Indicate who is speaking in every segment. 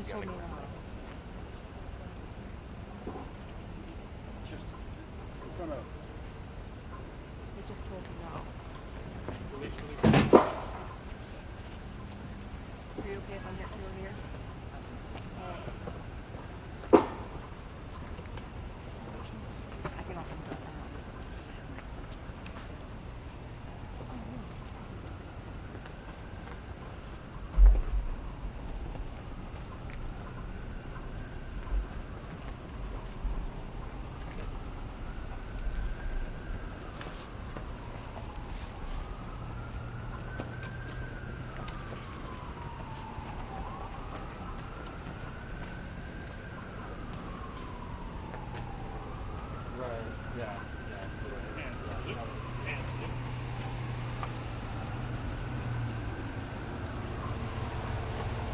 Speaker 1: just told me now. They just told me now. Are you okay if I get through here? I can also do it now.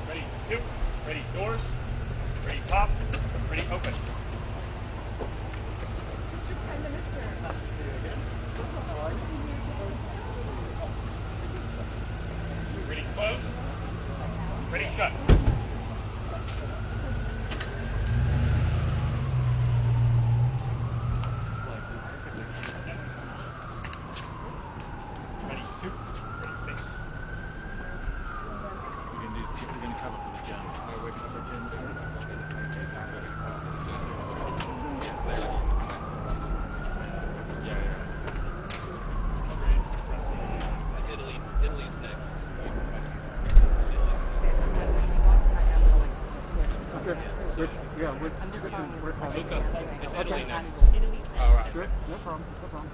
Speaker 2: Ready, two, ready, doors, ready, pop, ready, open.
Speaker 3: Mr. Prime Minister. Nice to see you again.
Speaker 2: Ready, close, ready, shut. Ready, two, ready, face.
Speaker 4: We're going to cover for the jam. We're cover gems. Yeah.
Speaker 5: That's Italy. Italy's next.
Speaker 6: Okay. Which, yeah, which,
Speaker 1: I'm just telling you.
Speaker 6: we're
Speaker 5: Luca, it's Italy next.
Speaker 1: All
Speaker 5: right.
Speaker 6: Good, no problem, no problem.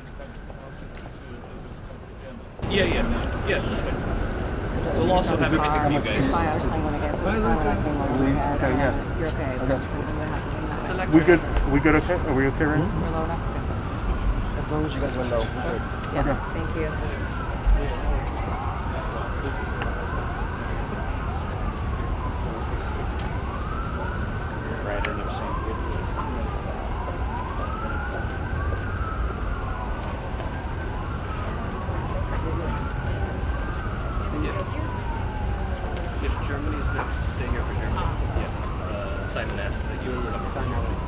Speaker 5: Yeah. So we'll also have everything for you guys.
Speaker 1: I was saying when I get to the car when I came over,
Speaker 6: Okay, yeah.
Speaker 1: you're okay.
Speaker 6: Okay.
Speaker 1: It's a
Speaker 6: We good? We good? Okay? Are we okay, Randy?
Speaker 1: We're low enough?
Speaker 6: As long as you guys will know. Good.
Speaker 1: Yeah,
Speaker 6: Okay.
Speaker 1: thank you.
Speaker 6: Right, I never seen it.
Speaker 5: If Germany's next, stay here for Germany. Yeah. Simon asked that you would come.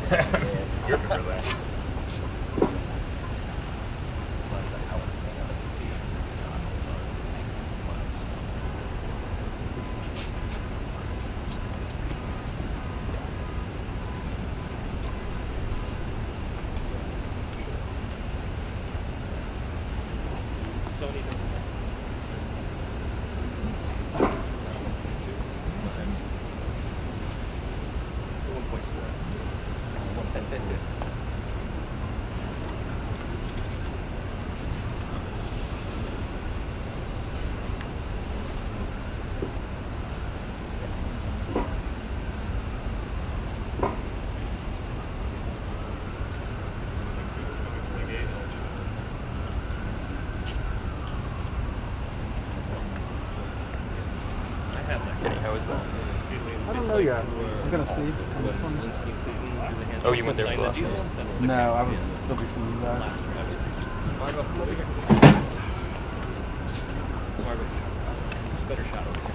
Speaker 2: Scared to relax.
Speaker 5: How is that?
Speaker 6: I don't know yet. I'm gonna see on this one.
Speaker 5: Oh, you went there for the last one?
Speaker 6: No, I was still between you guys.
Speaker 5: Margo, come over here. Margo, better shot over here.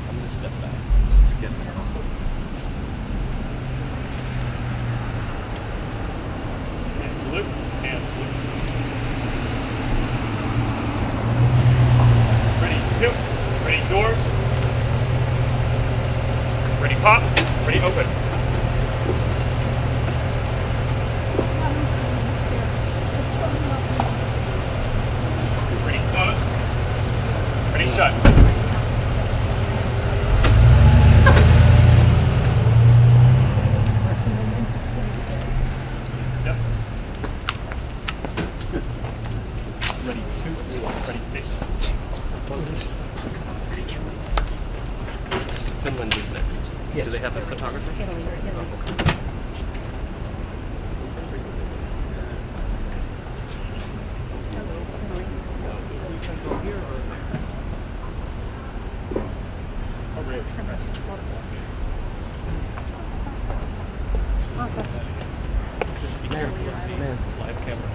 Speaker 5: I'm gonna step back. Just get there.
Speaker 2: Hand salute. Hand salute. Ready, two. Ready, doors. Ready, pop. Ready, open. Ready, close. Ready, shut. Yep. Ready, two, one. Ready, face.
Speaker 5: Finland is next.
Speaker 6: Yes.
Speaker 5: Do they have a photographer?
Speaker 1: Italy or Italy.
Speaker 5: Oh, okay. Live camera.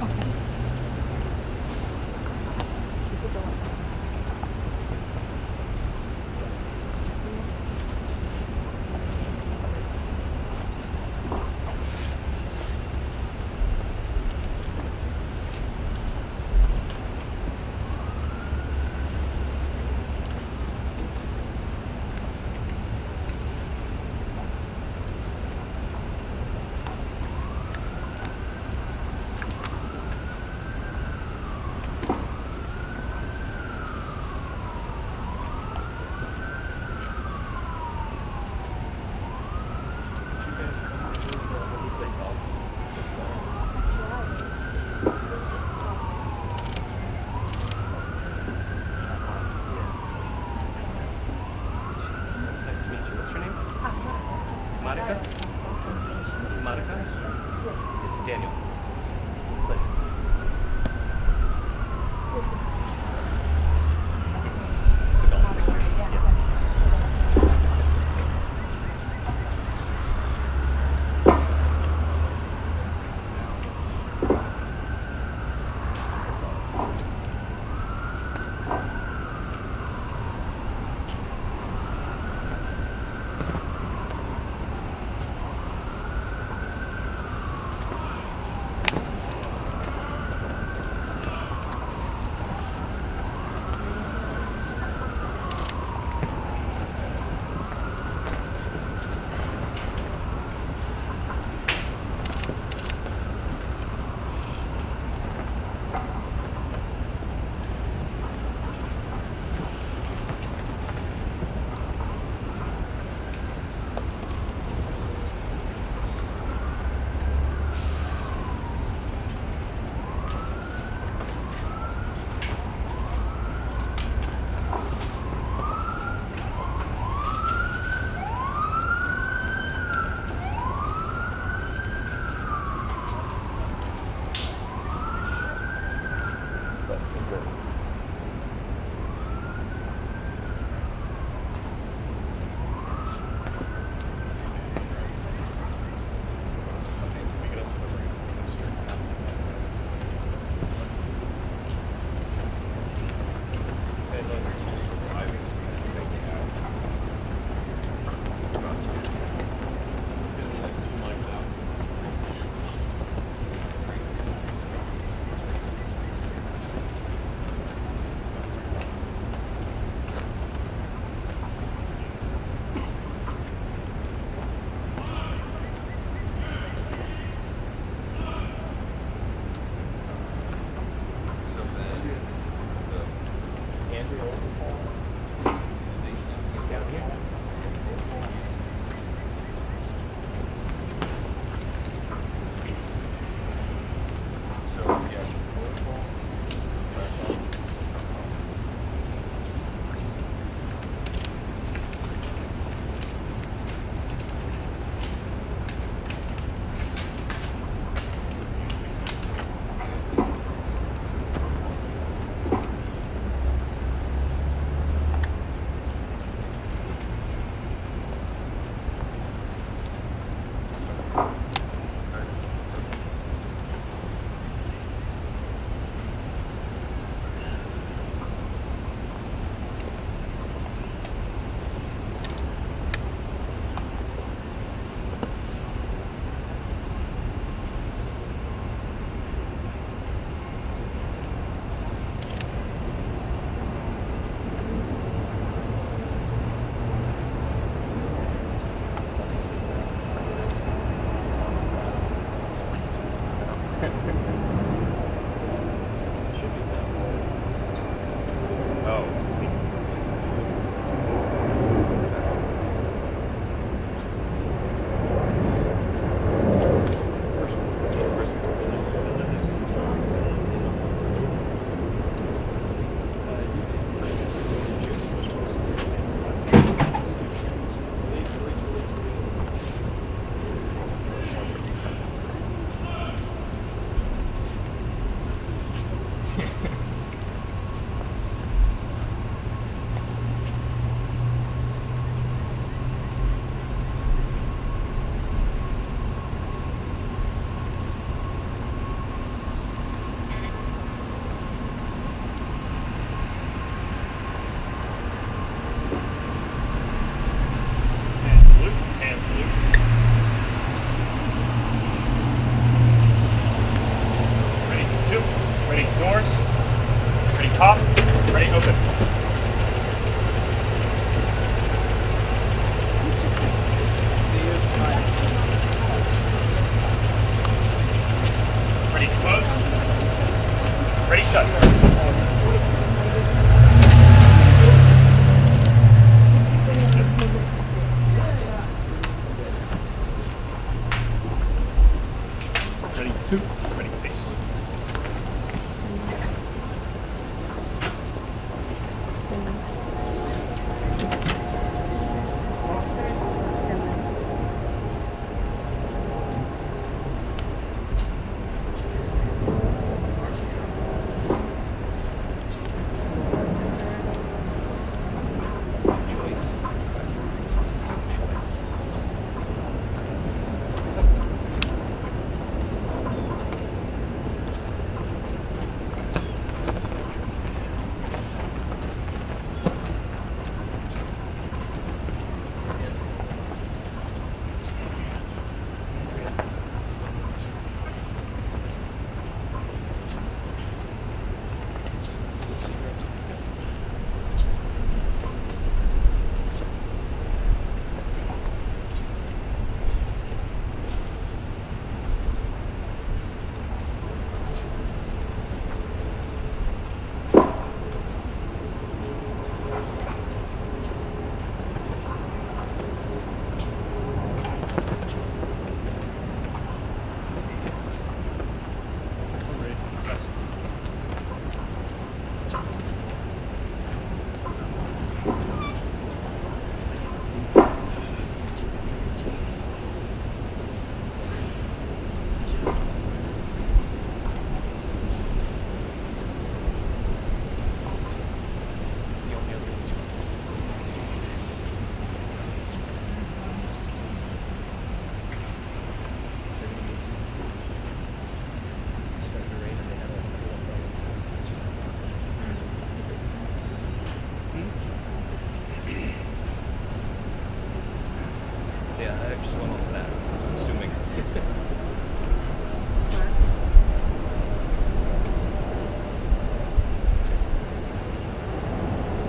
Speaker 5: just went off that, I'm assuming.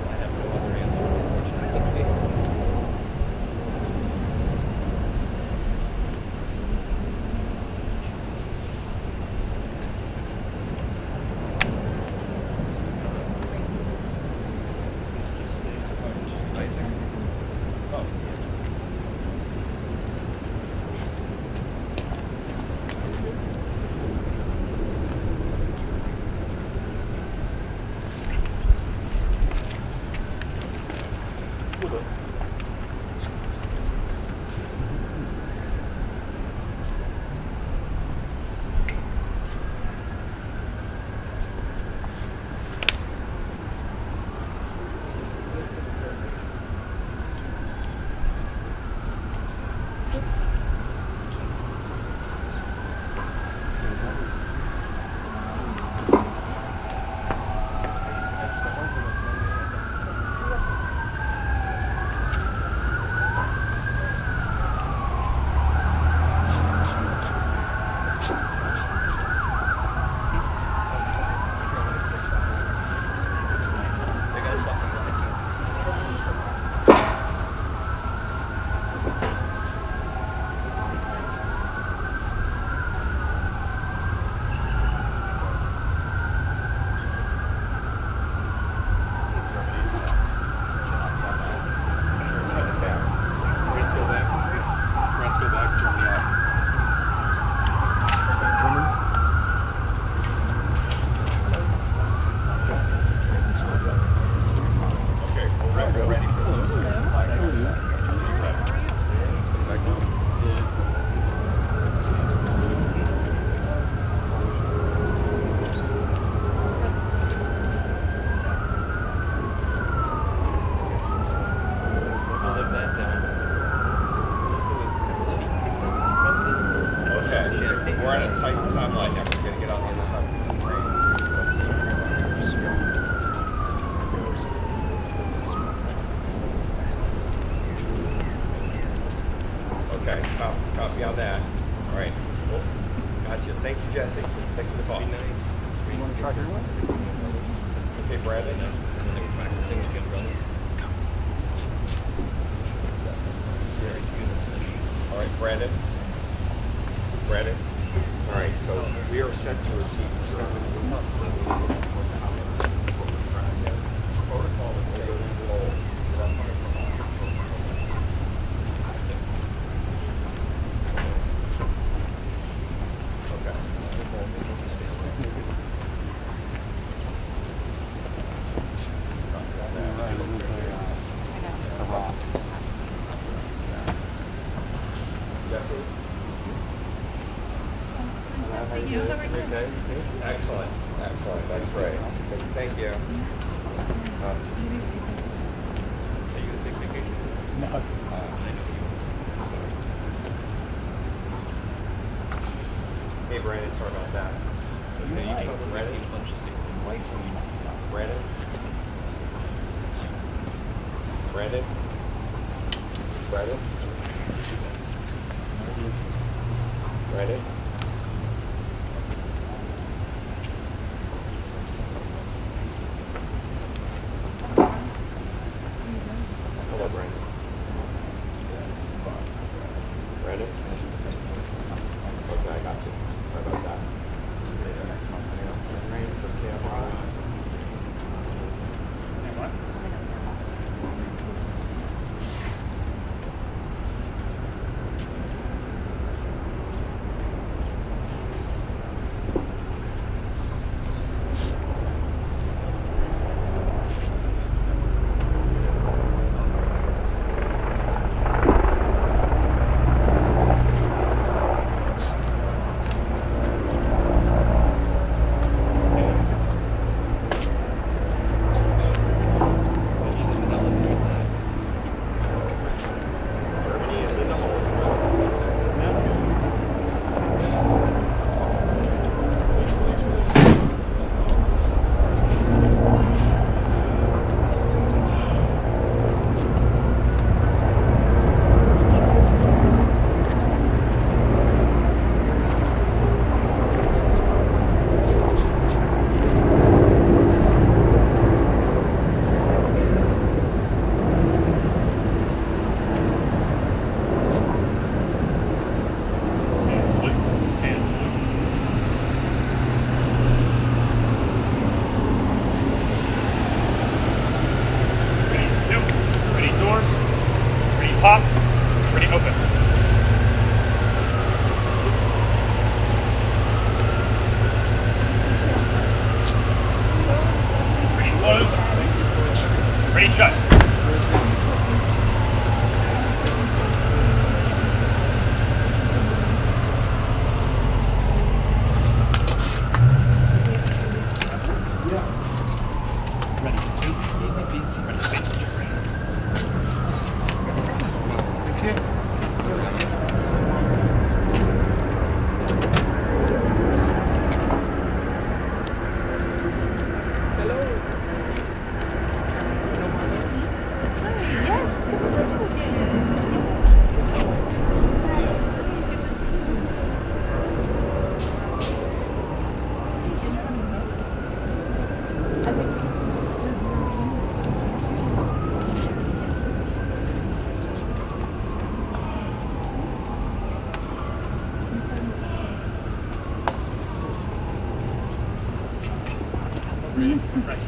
Speaker 5: I have no other answer, unfortunately.
Speaker 7: Copy on that. All right. Cool. Gotcha. Thank you, Jesse. Thanks for the call.
Speaker 5: Be nice.
Speaker 6: You want to try your one?
Speaker 7: Okay, Brandon.
Speaker 5: And then they were trying to sing again, brothers. Very good.
Speaker 7: All right, Brandon. Brandon. All right, so we are set to receive protocol is saying excellent. Excellent. That's great. Thank you.
Speaker 5: Are you a big vacation?
Speaker 6: No.
Speaker 5: I know you.
Speaker 7: Hey, Brandon, sorry about that.
Speaker 5: Okay, you probably
Speaker 7: Brandon?
Speaker 5: seen a bunch of stickers.
Speaker 7: Brandon? Brandon? Brandon? Brandon? Hello, Brandon. Brandon? Okay, I got you. Sorry about that.
Speaker 2: Pop. Ready, open. Ready, close. Ready, shut. Right.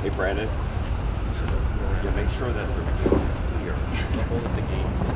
Speaker 7: Hey, Brandon. Yeah, make sure that they're clear. Hold at the gate.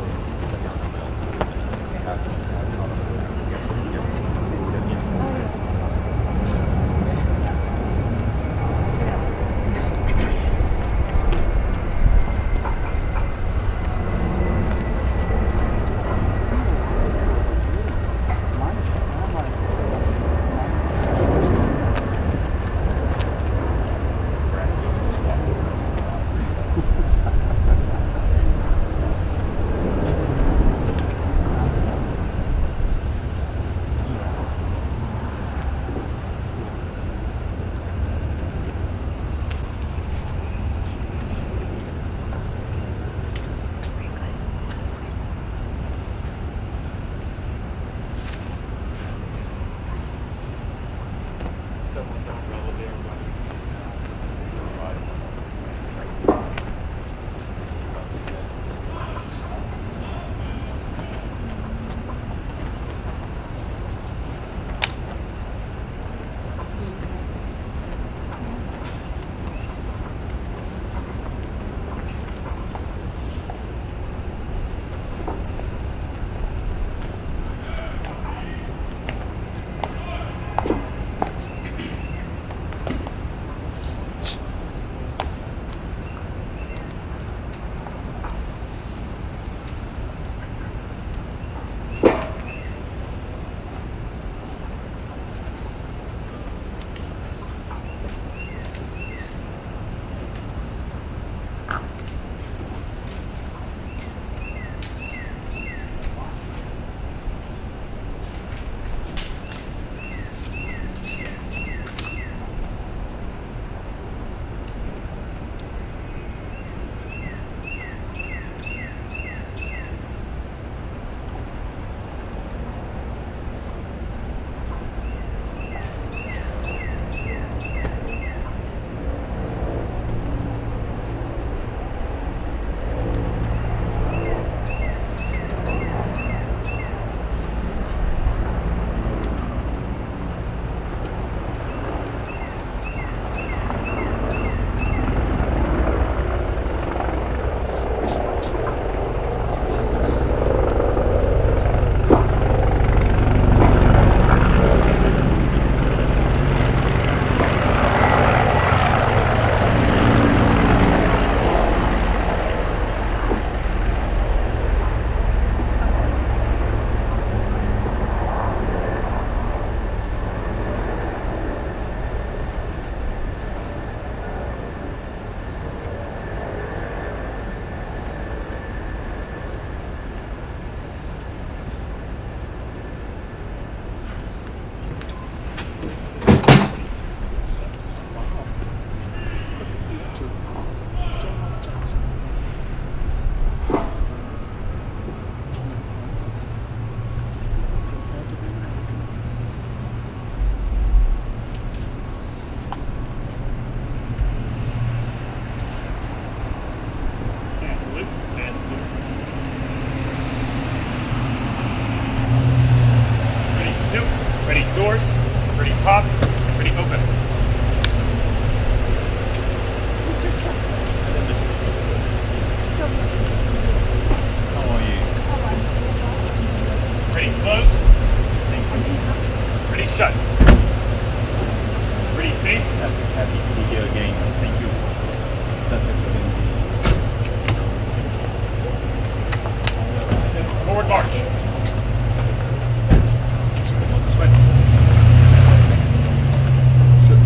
Speaker 2: top, pretty open.
Speaker 3: Mr. President, so lovely to see you.
Speaker 2: How are you?
Speaker 3: How are you?
Speaker 2: Pretty close. Pretty shut. Pretty face.
Speaker 4: Happy to be here again. Thank you.
Speaker 2: Forward march. Sweat.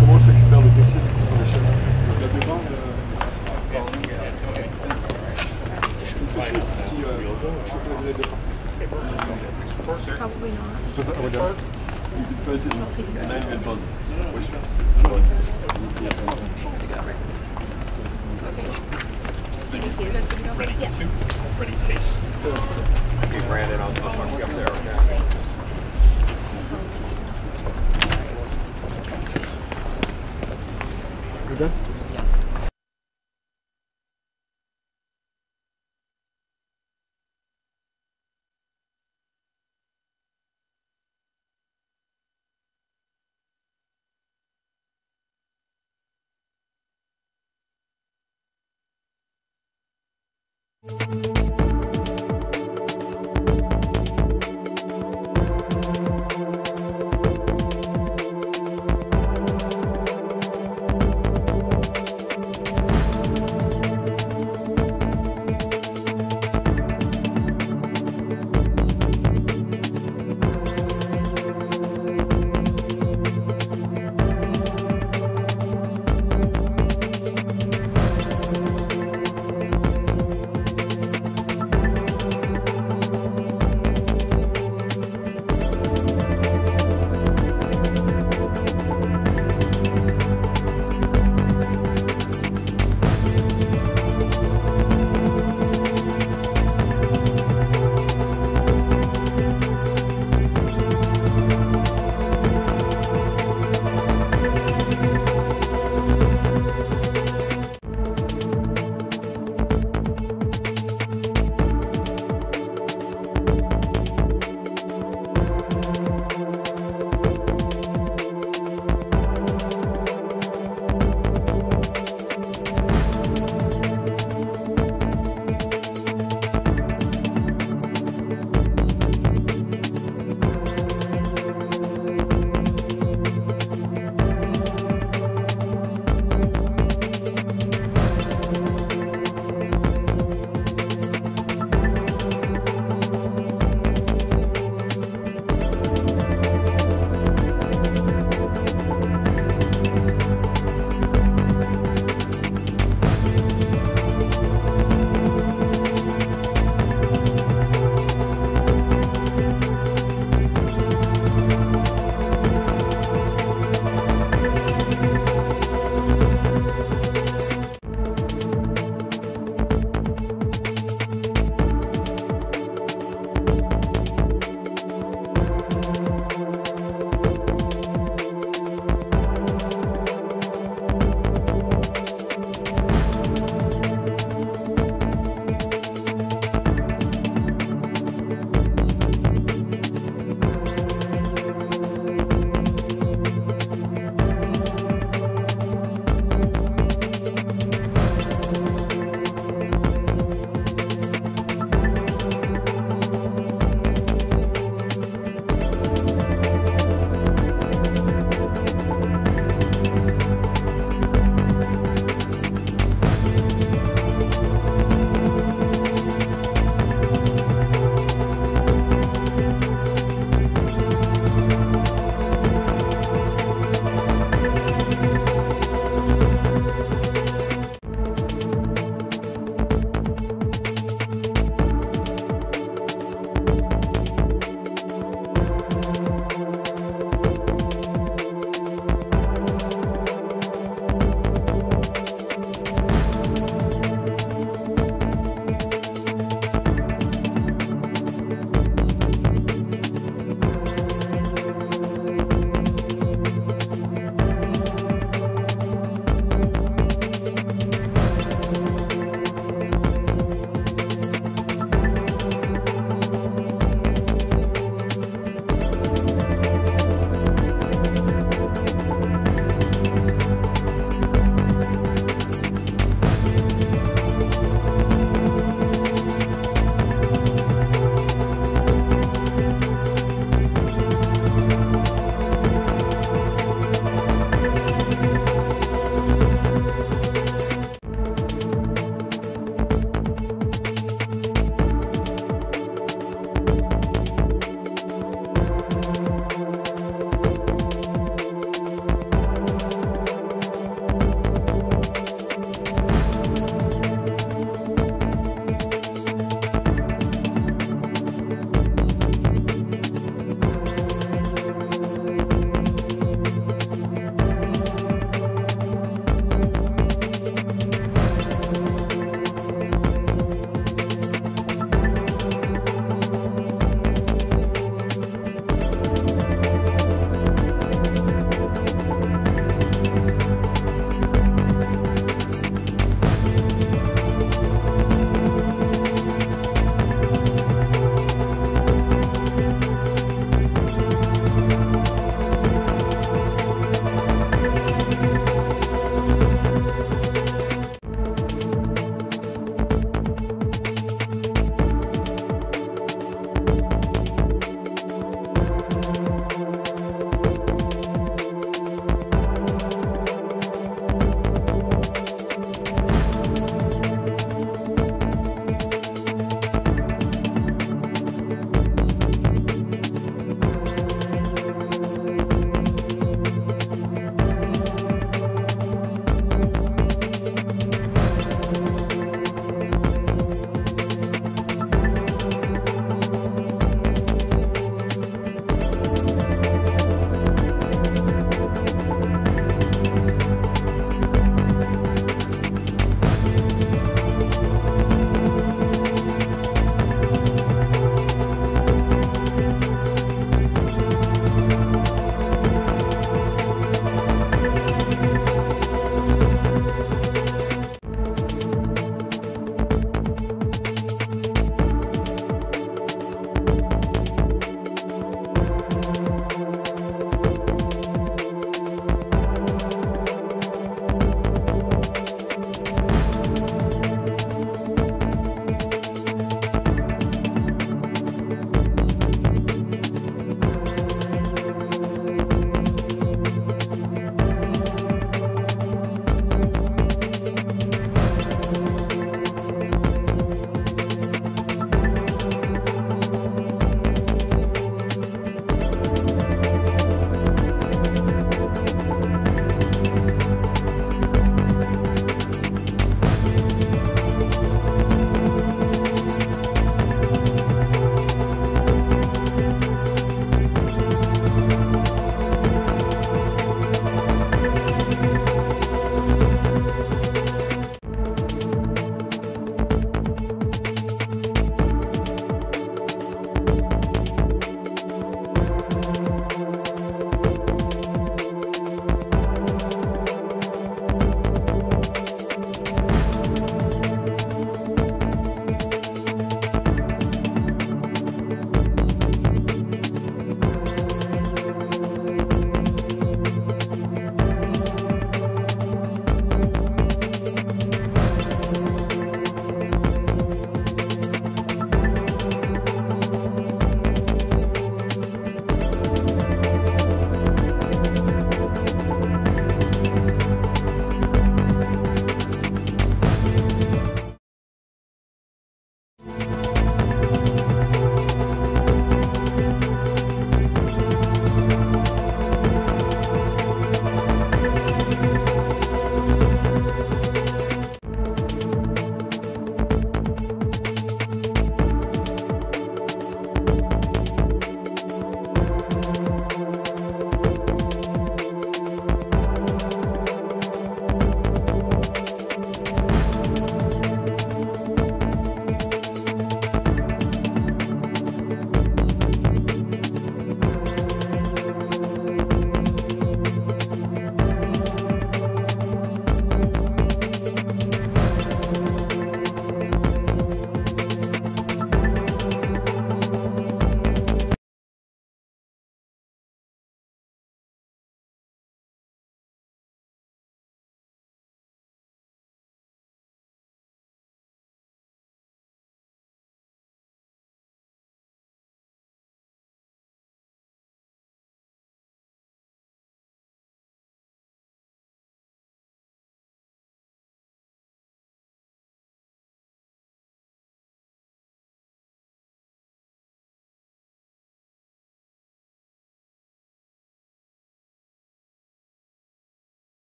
Speaker 6: Comment je récupère le dossier sur la chaîne? Il y a devant je vous fais suivre si je peux vous aider.
Speaker 3: Probably not.
Speaker 7: Emmanuel Macron.
Speaker 2: Ready to. Ready face.
Speaker 7: Okay, Brandon, I'll talk to you up there, okay?
Speaker 6: You done?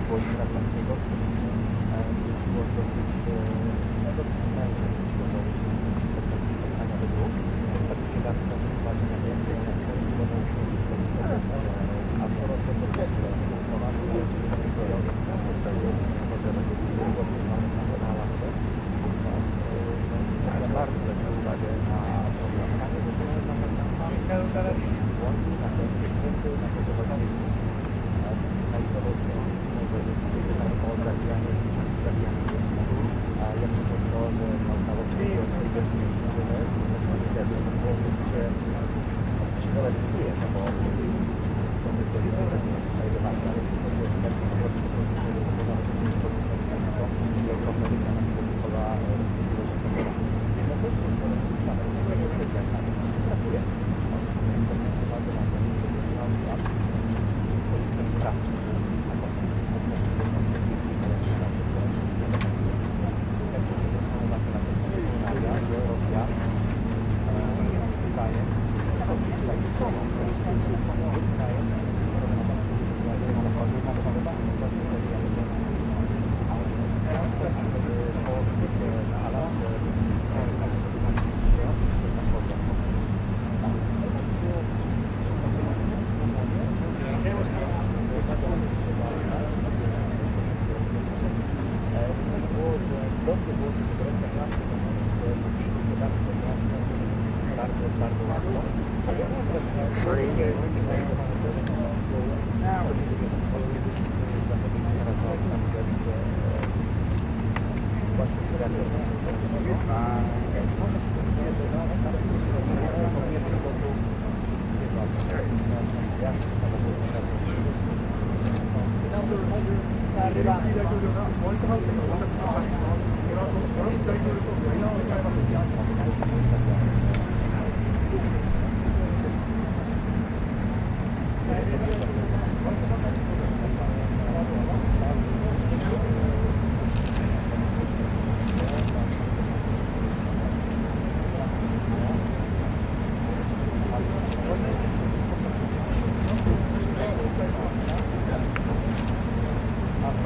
Speaker 6: Volodymyra Zelensky'ego, już było dosyć mężne, jeśli chodzi o kwestię spotkania do dwóch. Ostatnio niedawno kontynuować sesję z Monouszą i a skoro są to rzeczy, bardzo w zasadzie na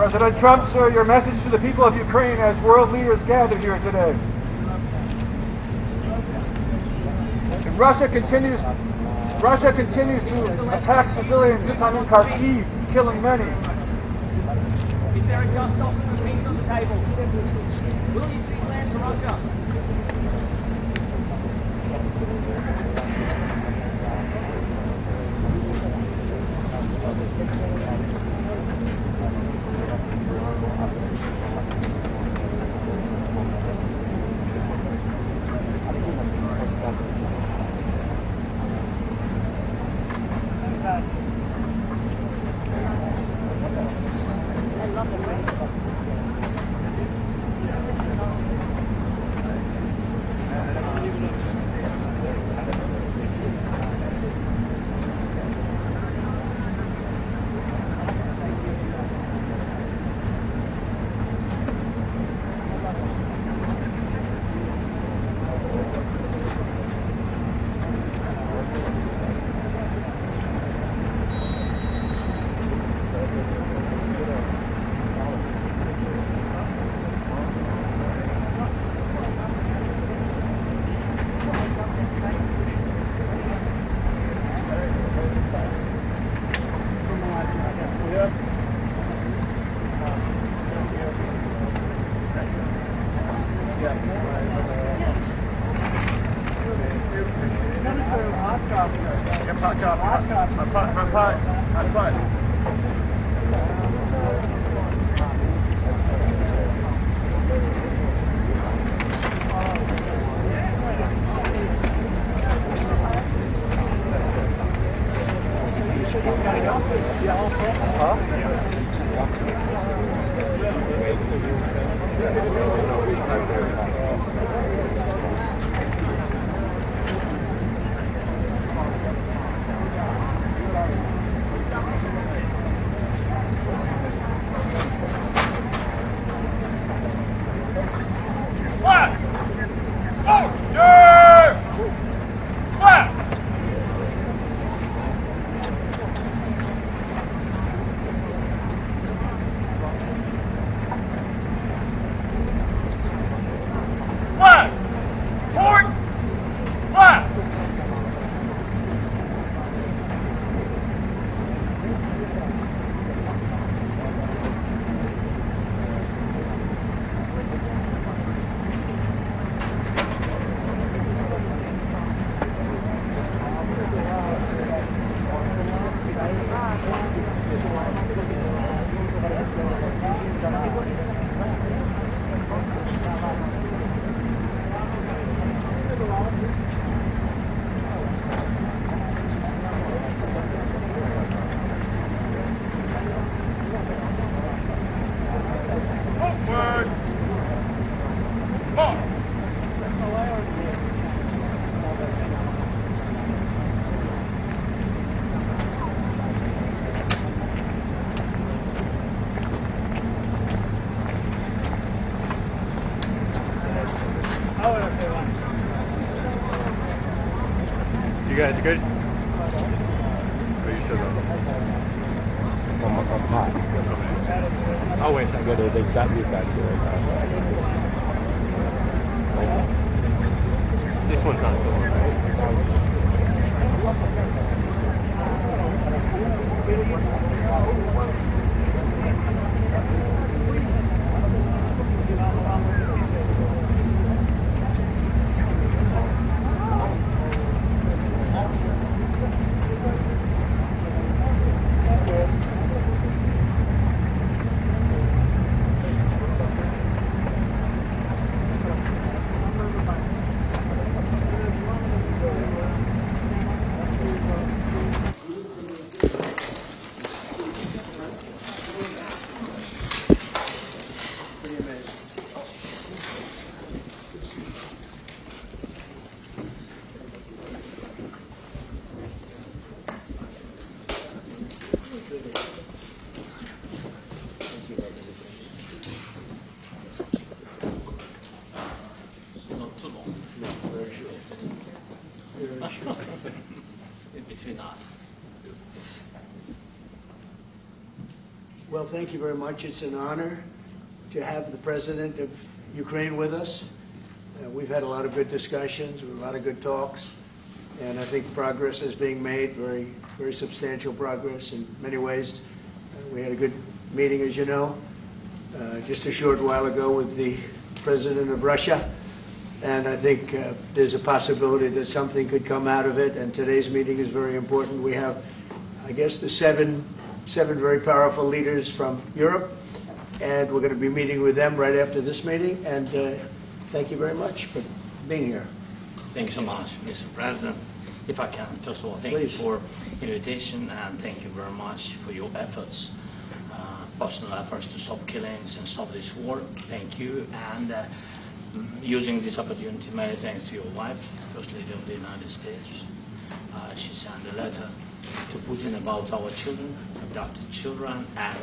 Speaker 8: President Trump, sir, your message to the people of Ukraine as world leaders gather here today. And Russia continues to attack civilians in Kharkiv, killing many.
Speaker 9: Is there a just offer for peace on the table? Will you see land for Russia?
Speaker 2: You guys good? Are you sure though?
Speaker 6: I'm hot.
Speaker 2: I'll wait a second.
Speaker 6: They got you back here.
Speaker 2: This one's not so long, right?
Speaker 9: Between us.
Speaker 10: Well, thank you very much. It's an honor to have the President of Ukraine with us. We've had a lot of good discussions, a lot of good talks, and I think progress is being made, very, very substantial progress in many ways. We had a good meeting, as you know, just a short while ago with the President of Russia, and I think there's a possibility that something could come out of it, and today's meeting is very important. We have, I guess, the seven very powerful leaders from Europe, and we're going to be meeting with them right after this meeting, and thank you very much for being here.
Speaker 9: Thank you so much, Mr. President. If I can, first of all, thank you for invitation, and thank you very much for your efforts, personal efforts to stop killings and stop this war. Thank you, and using this opportunity, many thanks to your wife, First Lady of the United States. She sent a letter to Putin about our children, abducted children, and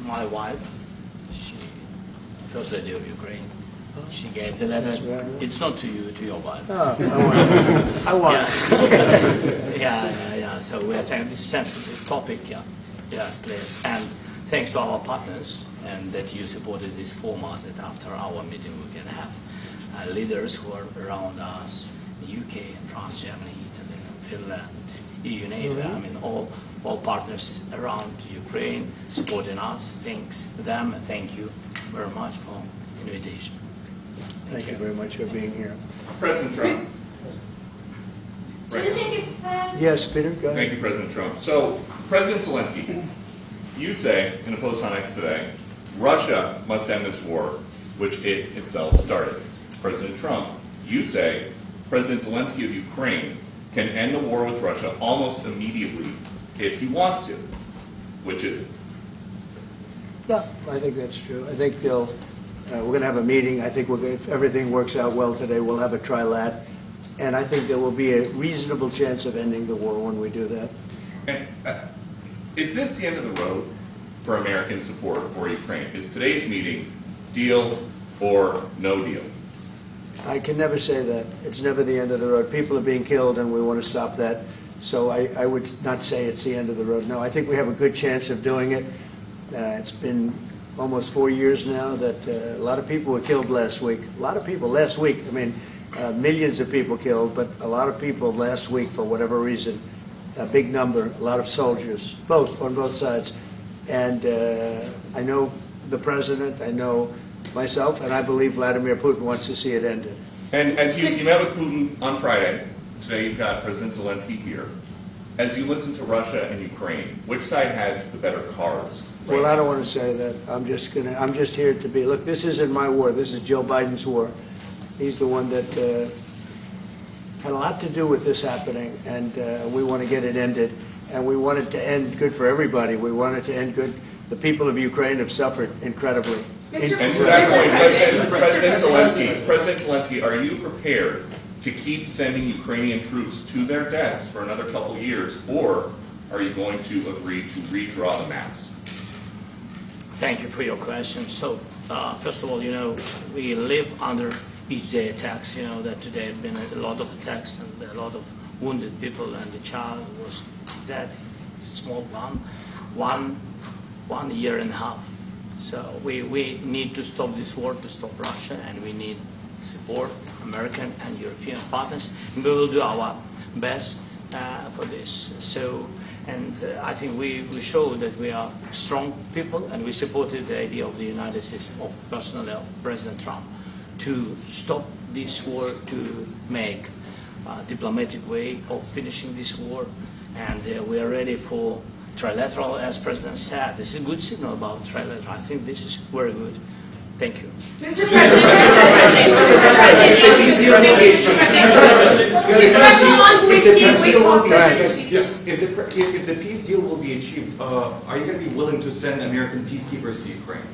Speaker 9: my wife, First Lady of Ukraine, she gave the letter. It's not to you, to your wife.
Speaker 10: Oh, I want it.
Speaker 9: Yeah. So we are saying this sensitive topic, yes, please. And thanks to our partners, and that you supported this format, that after our meeting we can have leaders who are around us, UK, France, Germany, Italy, Finland, EU, NATO, I mean all partners around Ukraine supporting us. Thanks to them, and thank you very much for the invitation.
Speaker 10: Thank you very much for being here.
Speaker 11: President Trump.
Speaker 3: Do you think it's fair?
Speaker 10: Yes, Peter, go ahead.
Speaker 11: Thank you, President Trump. So, President Zelensky, you say in a post on X today, Russia must end this war, which it itself started. President Trump, you say President Zelensky of Ukraine can end the war with Russia almost immediately if he wants to. Which is it?
Speaker 10: Yeah, I think that's true. I think we're going to have a meeting. I think if everything works out well today, we'll have a trilat. And I think there will be a reasonable chance of ending the war when we do that.
Speaker 11: And, is this the end of the road for American support for Ukraine? Is today's meeting deal or no deal?
Speaker 10: I can never say that. It's never the end of the road. People are being killed, and we want to stop that. So I would not say it's the end of the road. No, I think we have a good chance of doing it. It's been almost 4 years now that a lot of people were killed last week. A lot of people last week. I mean, millions of people killed, but a lot of people last week for whatever reason. A big number, a lot of soldiers, on both sides. And I know the president, I know myself, and I believe Vladimir Putin wants to see it ended.
Speaker 11: And as you met with Putin on Friday, today you've got President Zelensky here. As you listen to Russia and Ukraine, which side has the better cards? Right?
Speaker 10: Well, I don't want to say that. I'm just here to be. Look, this isn't my war. This is Joe Biden's war. He's the one that had a lot to do with this happening, and we want to get it ended. And we want it to end good for everybody. We want it to end good. The people of Ukraine have suffered incredibly.
Speaker 11: And to that point, President Zelensky, are you prepared to keep sending Ukrainian troops to their deaths for another couple of years, or are you going to agree to redraw the maps?
Speaker 9: Thank you for your question. So, first of all, you know, we live under each day attacks. You know that today have been a lot of attacks and a lot of wounded people, and the child was dead, small one year and a half. So we need to stop this war, to stop Russia, and we need support American and European partners, and we will do our best for this. So, and I think we show that we are strong people, and we supported the idea of the United States, of personally of President Trump, to stop this war, to make a diplomatic way of finishing this war, and we are ready for trilateral, as President said. This is a good signal about trilateral. I think this is very good. Thank you.
Speaker 3: Mr. President,
Speaker 12: if the peace deal will be achieved, are you going to be willing to send American peacekeepers to Ukraine?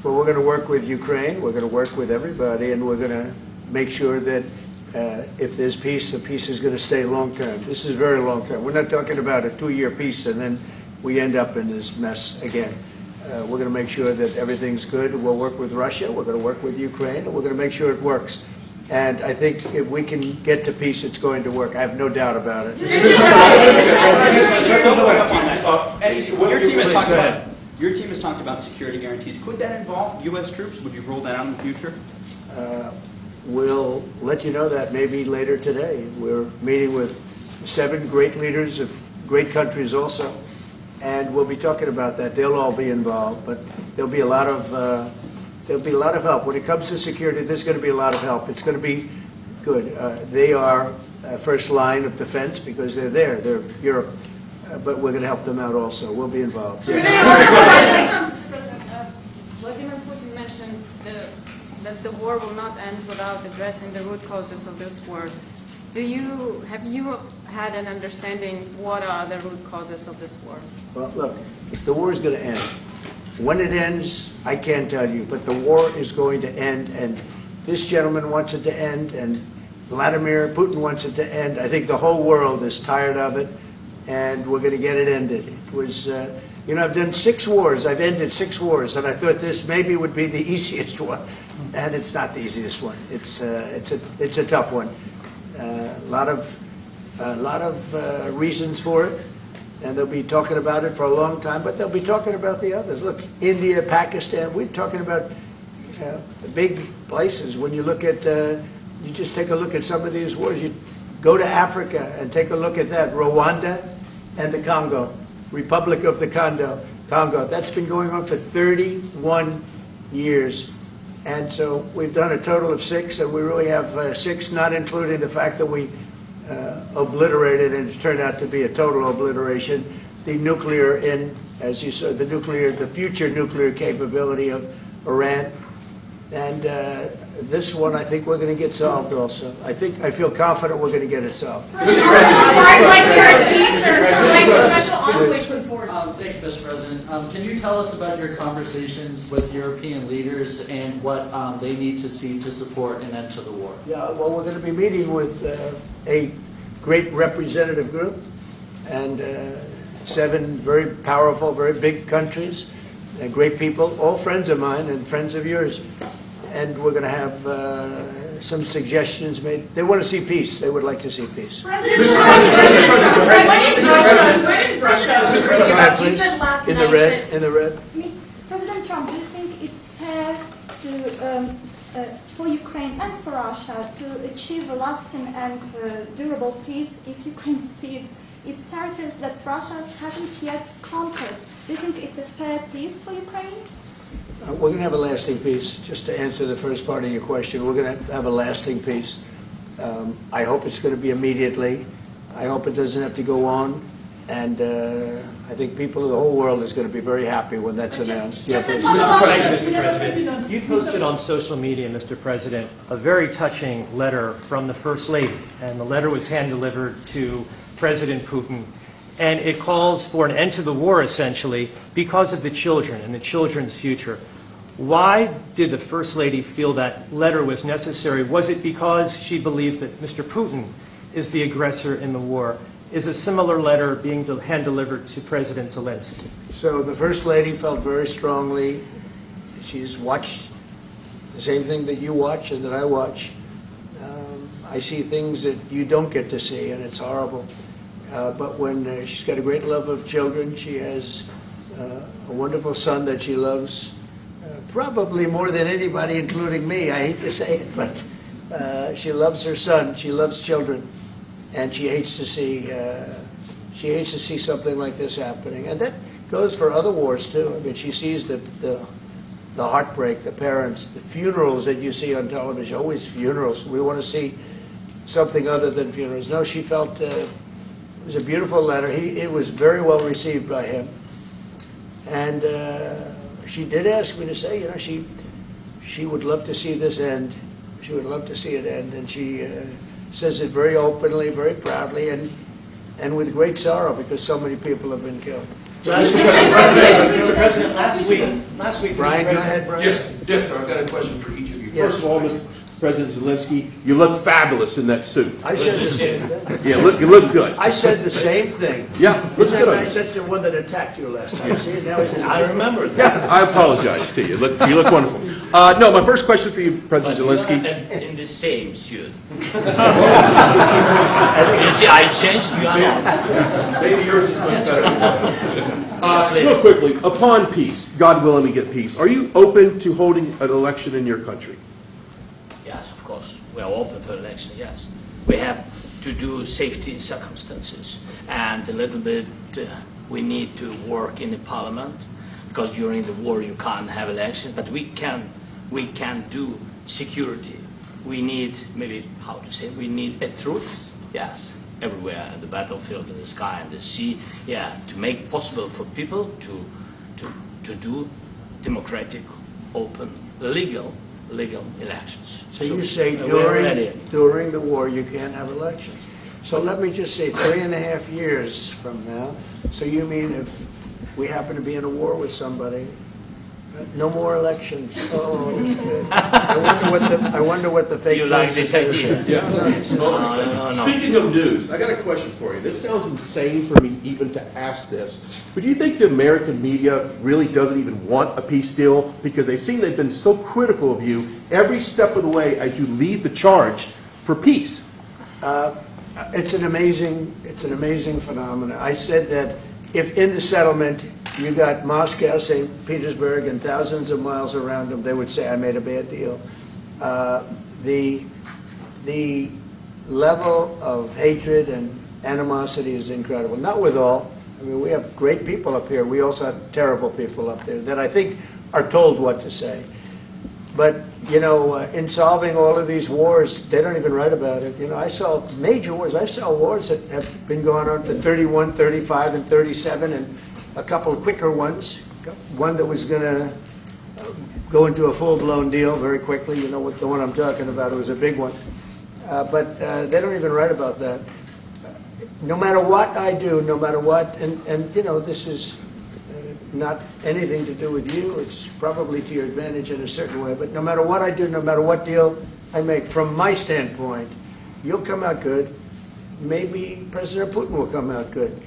Speaker 10: Well, we're going to work with Ukraine, we're going to work with everybody, and we're going to make sure that if there's peace, the peace is going to stay long-term. This is very long-term. We're not talking about a 2-year peace and then we end up in this mess again. We're going to make sure that everything's good. We'll work with Russia, we're going to work with Ukraine, and we're going to make sure it works. And I think if we can get to peace, it's going to work. I have no doubt about it.
Speaker 13: Your team has talked about security guarantees. Could that involve U.S. troops? Would you roll that out in the future?
Speaker 10: We'll let you know that maybe later today. We're meeting with 7 great leaders of great countries also, and we'll be talking about that. They'll all be involved, but there'll be a lot of help. When it comes to security, there's going to be a lot of help. It's going to be good. They are first line of defense because they're there. They're Europe. But we're going to help them out also. We'll be involved.
Speaker 14: Mr. President, Vladimir Putin mentioned that the war will not end without addressing the root causes of this war. Have you had an understanding what are the root causes of this war?
Speaker 10: Well, look, the war is going to end. When it ends, I can't tell you, but the war is going to end, and this gentleman wants it to end, and Vladimir Putin wants it to end. I think the whole world is tired of it, and we're going to get it ended. It was, I've done 6 wars. I've ended 6 wars, and I thought this maybe would be the easiest one, and it's not the easiest one. It's a tough one. A lot of reasons for it, and they'll be talking about it for a long time. But they'll be talking about the others. Look, India, Pakistan. We're talking about the big places. When you look at, you just take a look at some of these wars. You go to Africa and take a look at that. Rwanda and the Congo, Republic of the Congo. That's been going on for 31 years. And so we've done a total of 6, and we really have 6, not including the fact that we obliterated, and it turned out to be a total obliteration, the nuclear, as you saw, the future nuclear capability of Iran. And this one, I think we're going to get solved also. I feel confident we're going to get it solved.
Speaker 3: Like guarantees or special envoys put forward.
Speaker 15: Thank you, Mr. President. Can you tell us about your conversations with European leaders and what they need to see to support an end to the war?
Speaker 10: Yeah, well, we're going to be meeting with a great representative group and 7 very powerful, very big countries and great people, all friends of mine and friends of yours. And we're going to have some suggestions made. They want to see peace. They would like to see peace.
Speaker 3: President Trump,
Speaker 10: in the red.
Speaker 3: President Trump, do you think it's fair to for Ukraine and for Russia to achieve a lasting and durable peace if Ukraine cedes its territories that Russia hasn't yet conquered? Do you think it's a fair peace for Ukraine?
Speaker 10: We're going to have a lasting peace. Just to answer the first part of your question, we're going to have a lasting peace. I hope it's going to be immediately. I hope it doesn't have to go on. And I think people of the whole world is going to be very happy when that's announced.
Speaker 16: Mr. President, you posted on social media, Mr. President, a very touching letter from the First Lady. And the letter was hand-delivered to President Putin. And it calls for an end to the war, essentially, because of the children and the children's future. Why did the First Lady feel that letter was necessary? Was it because she believes that Mr. Putin is the aggressor in the war? Is a similar letter being hand-delivered to President Zelensky?
Speaker 10: So the First Lady felt very strongly. She's watched the same thing that you watch and that I watch. I see things that you don't get to see, and it's horrible. But when she's got a great love of children, she has a wonderful son that she loves, probably more than anybody, including me. I hate to say it, but she loves her son. She loves children, and she hates to see something like this happening. And that goes for other wars too. I mean, she sees the heartbreak, the parents, the funerals that you see on television. Always funerals. We want to see something other than funerals. No, she felt it was a beautiful letter. It was very well received by him, and she did ask me to say, you know, she would love to see this end. She would love to see it end, and she says it very openly, very proudly, and with great sorrow because so many people have been killed.
Speaker 6: Last week,
Speaker 10: Brian, go ahead, Brian.
Speaker 17: Yes, sir. I've got a question for each of you.
Speaker 10: Yes.
Speaker 17: First of all, Mr. President Zelensky, you look fabulous in that suit.
Speaker 10: I said the same thing.
Speaker 17: Yeah, you look good.
Speaker 10: I said the same thing.
Speaker 17: Yeah, looks good.
Speaker 10: I said the one that attacked you last time. See, now he's
Speaker 6: I remember that.
Speaker 17: Yeah, I apologize to you. You look wonderful. No, my first question for you, President Zelensky.
Speaker 9: In the same suit. You see, I changed. You are not.
Speaker 17: Maybe yours is much better. Real quickly, upon peace, God willing we get peace, are you open to holding an election in your country?
Speaker 9: Yes, of course. We are open for election, yes. We have to do safety circumstances. And a little bit, we need to work in the parliament, because during the war you can't have elections, but we can do security. We need, maybe, how to say, we need a truth, yes, everywhere, in the battlefield, in the sky, in the sea, yeah, to make possible for people to do democratic, open, legal elections.
Speaker 10: So you say during the war you can't have elections. So let me just say 3.5 years from now. So you mean if we happen to be in a war with somebody, no more elections? Oh, that's good. I wonder what the fake
Speaker 9: You like this idea?
Speaker 17: Yeah.
Speaker 9: No.
Speaker 17: Speaking of news, I got a question for you. This sounds insane for me even to ask this, but do you think the American media really doesn't even want a peace deal because they've been so critical of you every step of the way as you lead the charge for peace?
Speaker 10: It's an amazing phenomenon. I said that if in the settlement you got Moscow, St. Petersburg, and thousands of miles around them, they would say, I made a bad deal. The level of hatred and animosity is incredible. Not with all. I mean, we have great people up here. We also have terrible people up there that I think are told what to say. But, you know, in solving all of these wars, they don't even write about it. You know, I saw major wars. I saw wars that have been going on for 31, 35, and 37, and a couple of quicker ones. One that was going to go into a full-blown deal very quickly. You know what the one I'm talking about. It was a big one. But they don't even write about that. No matter what I do, no matter what, and you know, this is not anything to do with you. It's probably to your advantage in a certain way. But no matter what I do, no matter what deal I make, from my standpoint, you'll come out good. Maybe President Putin will come out good.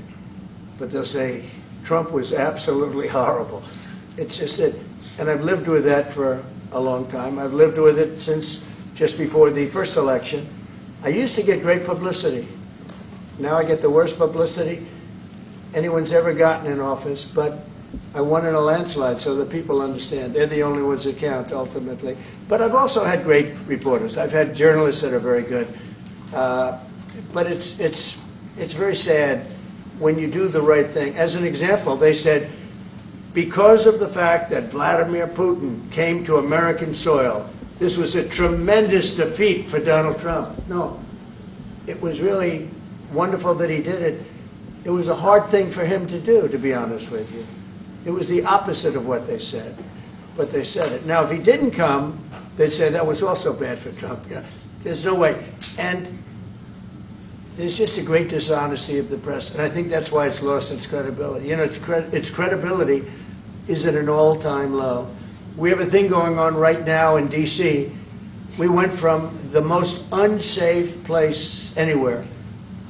Speaker 10: But they'll say, Trump was absolutely horrible. It's just that, and I've lived with that for a long time. I've lived with it since just before the first election. I used to get great publicity. Now I get the worst publicity anyone's ever gotten in office, but I won in a landslide, so that people understand. They're the only ones that count, ultimately. But I've also had great reporters. I've had journalists that are very good. But it's very sad when you do the right thing. As an example, they said, because of the fact that Vladimir Putin came to American soil, this was a tremendous defeat for Donald Trump. No, it was really wonderful that he did it. It was a hard thing for him to do, to be honest with you. It was the opposite of what they said, but they said it. Now, if he didn't come, they'd say that was also bad for Trump. Yeah, there's no way. And there's just a great dishonesty of the press, and I think that's why it's lost its credibility. You know, its credibility is at an all-time low. We have a thing going on right now in D.C. We went from the most unsafe place anywhere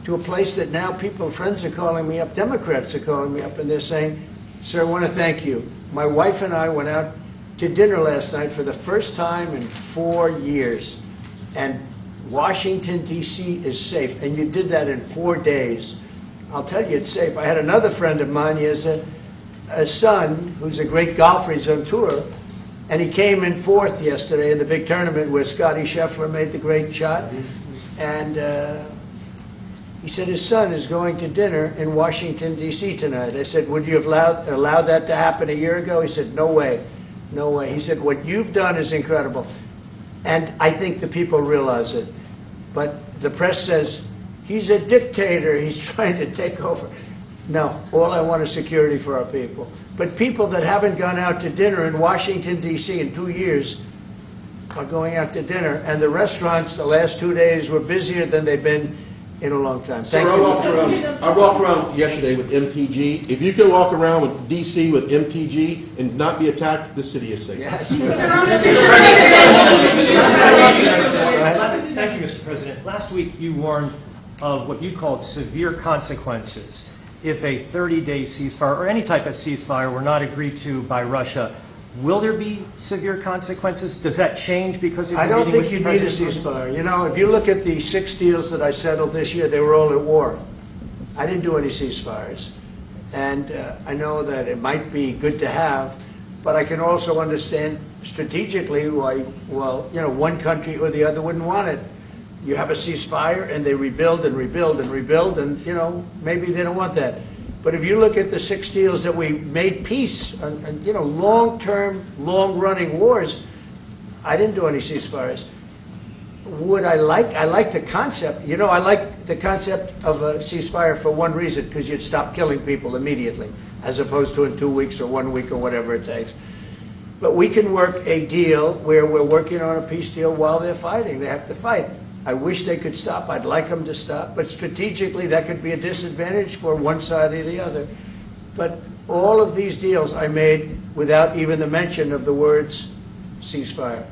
Speaker 10: to a place that now friends are calling me up, Democrats are calling me up, and they're saying, sir, I want to thank you. My wife and I went out to dinner last night for the first time in 4 years. And Washington, D.C. is safe. And you did that in 4 days. I'll tell you, it's safe. I had another friend of mine. He has a son who's a great golfer. He's on tour. And he came in 4th yesterday in the big tournament where Scotty Scheffler made the great shot. And he said his son is going to dinner in Washington, D.C. tonight. I said, would you have allowed that to happen a year ago? He said, no way. No way. He said, what you've done is incredible. And I think the people realize it. But the press says, he's a dictator. He's trying to take over. No, all I want is security for our people. But people that haven't gone out to dinner in Washington, D.C. in 2 years are going out to dinner. And the restaurants the last 2 days were busier than they've been in a long time.
Speaker 17: Thank you. I walked around yesterday with MTG. If you can walk around with D.C. with MTG and not be attacked, the city is safe.
Speaker 10: Yes.
Speaker 16: Thank you, Mr. President. Last week you warned of what you called severe consequences if a 30-day ceasefire or any type of ceasefire were not agreed to by Russia. Will there be severe consequences? Does that change because of
Speaker 10: I don't think you need a ceasefire. You know, if you look at the 6 deals that I settled this year, they were all at war. I didn't do any ceasefires. And I know that it might be good to have, but I can also understand strategically why, well, you know, one country or the other wouldn't want it. You have a ceasefire and they rebuild and rebuild and rebuild, and, you know, maybe they don't want that. But if you look at the 6 deals that we made peace and you know, long-term, long-running wars, I didn't do any ceasefires. Would I like the concept. You know, I like the concept of a ceasefire for one reason, because you'd stop killing people immediately, as opposed to in 2 weeks or 1 week or whatever it takes. But we can work a deal where we're working on a peace deal while they're fighting. They have to fight. I wish they could stop. I'd like them to stop. But strategically, that could be a disadvantage for one side or the other. But all of these deals I made without even the mention of the words ceasefire.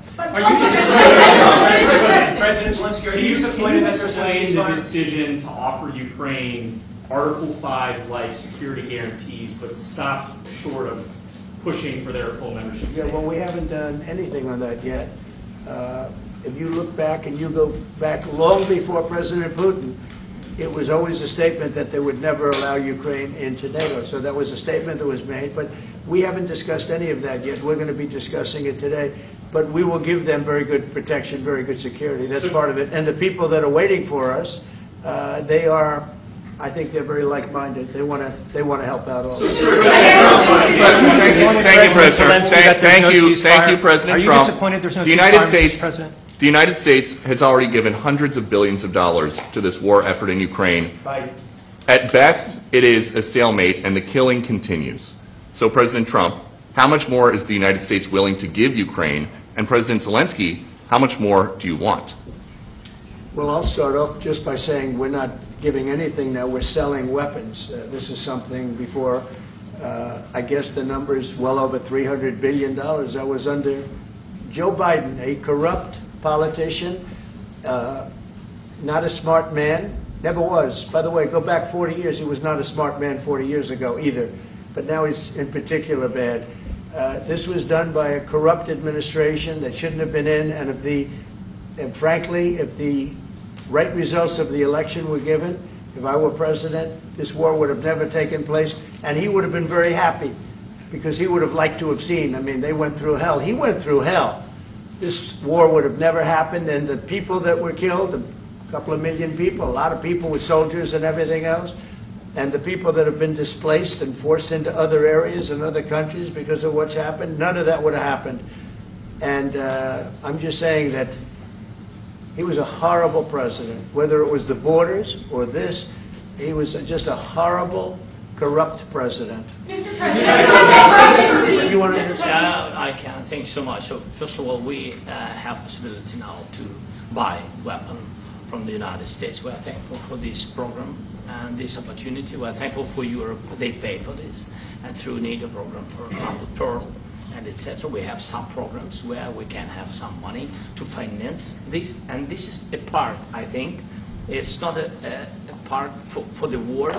Speaker 2: President Zelensky, can you explain the decision to offer Ukraine Article 5-like security guarantees, but stop short of pushing for their full membership?
Speaker 10: Yeah, well, we haven't done anything on that yet. If you look back and you go back long before President Putin, it was always a statement that they would never allow Ukraine into NATO. So that was a statement that was made, but we haven't discussed any of that yet. We're going to be discussing it today. But we will give them very good protection, very good security. That's part of it. And the people that are waiting for us, they are, I think they're very like-minded. They want to help out also.
Speaker 11: Thank you, President. Thank you, President Trump.
Speaker 16: Are you disappointed there's no ceasefire, President?
Speaker 11: The United States has already given hundreds of billions of dollars to this war effort in Ukraine. At best, it is a stalemate, and the killing continues. So, President Trump, how much more is the United States willing to give Ukraine? And President Zelensky, how much more do you want?
Speaker 10: Well, I'll start off just by saying we're not giving anything now. We're selling weapons. This is something before, I guess the number is well over $300 billion. That was under Joe Biden, a corrupt politician, not a smart man, never was. By the way, go back 40 years, he was not a smart man 40 years ago either, but now he's in particular bad. This was done by a corrupt administration that shouldn't have been in, and frankly, if the right results of the election were given, if I were president, this war would have never taken place, and he would have been very happy, because he would have liked to have seen. I mean, they went through hell. He went through hell. This war would have never happened, and the people that were killed, a couple of million people, a lot of people with soldiers and everything else, and the people that have been displaced and forced into other areas and other countries because of what's happened, none of that would have happened. And I'm just saying that he was a horrible president. Whether it was the borders or this, he was just a horrible, corrupt president.
Speaker 9: Mr. President,
Speaker 10: you want to
Speaker 9: I can. Thank you so much. So, first of all, we have possibility now to buy weapons from the United States. We are thankful for this program and this opportunity. We are thankful for Europe. They pay for this. And through NATO program, for example, Pearl and etc., we have some programs where we can have some money to finance this. And this is a part, I think, it's not a part for the war.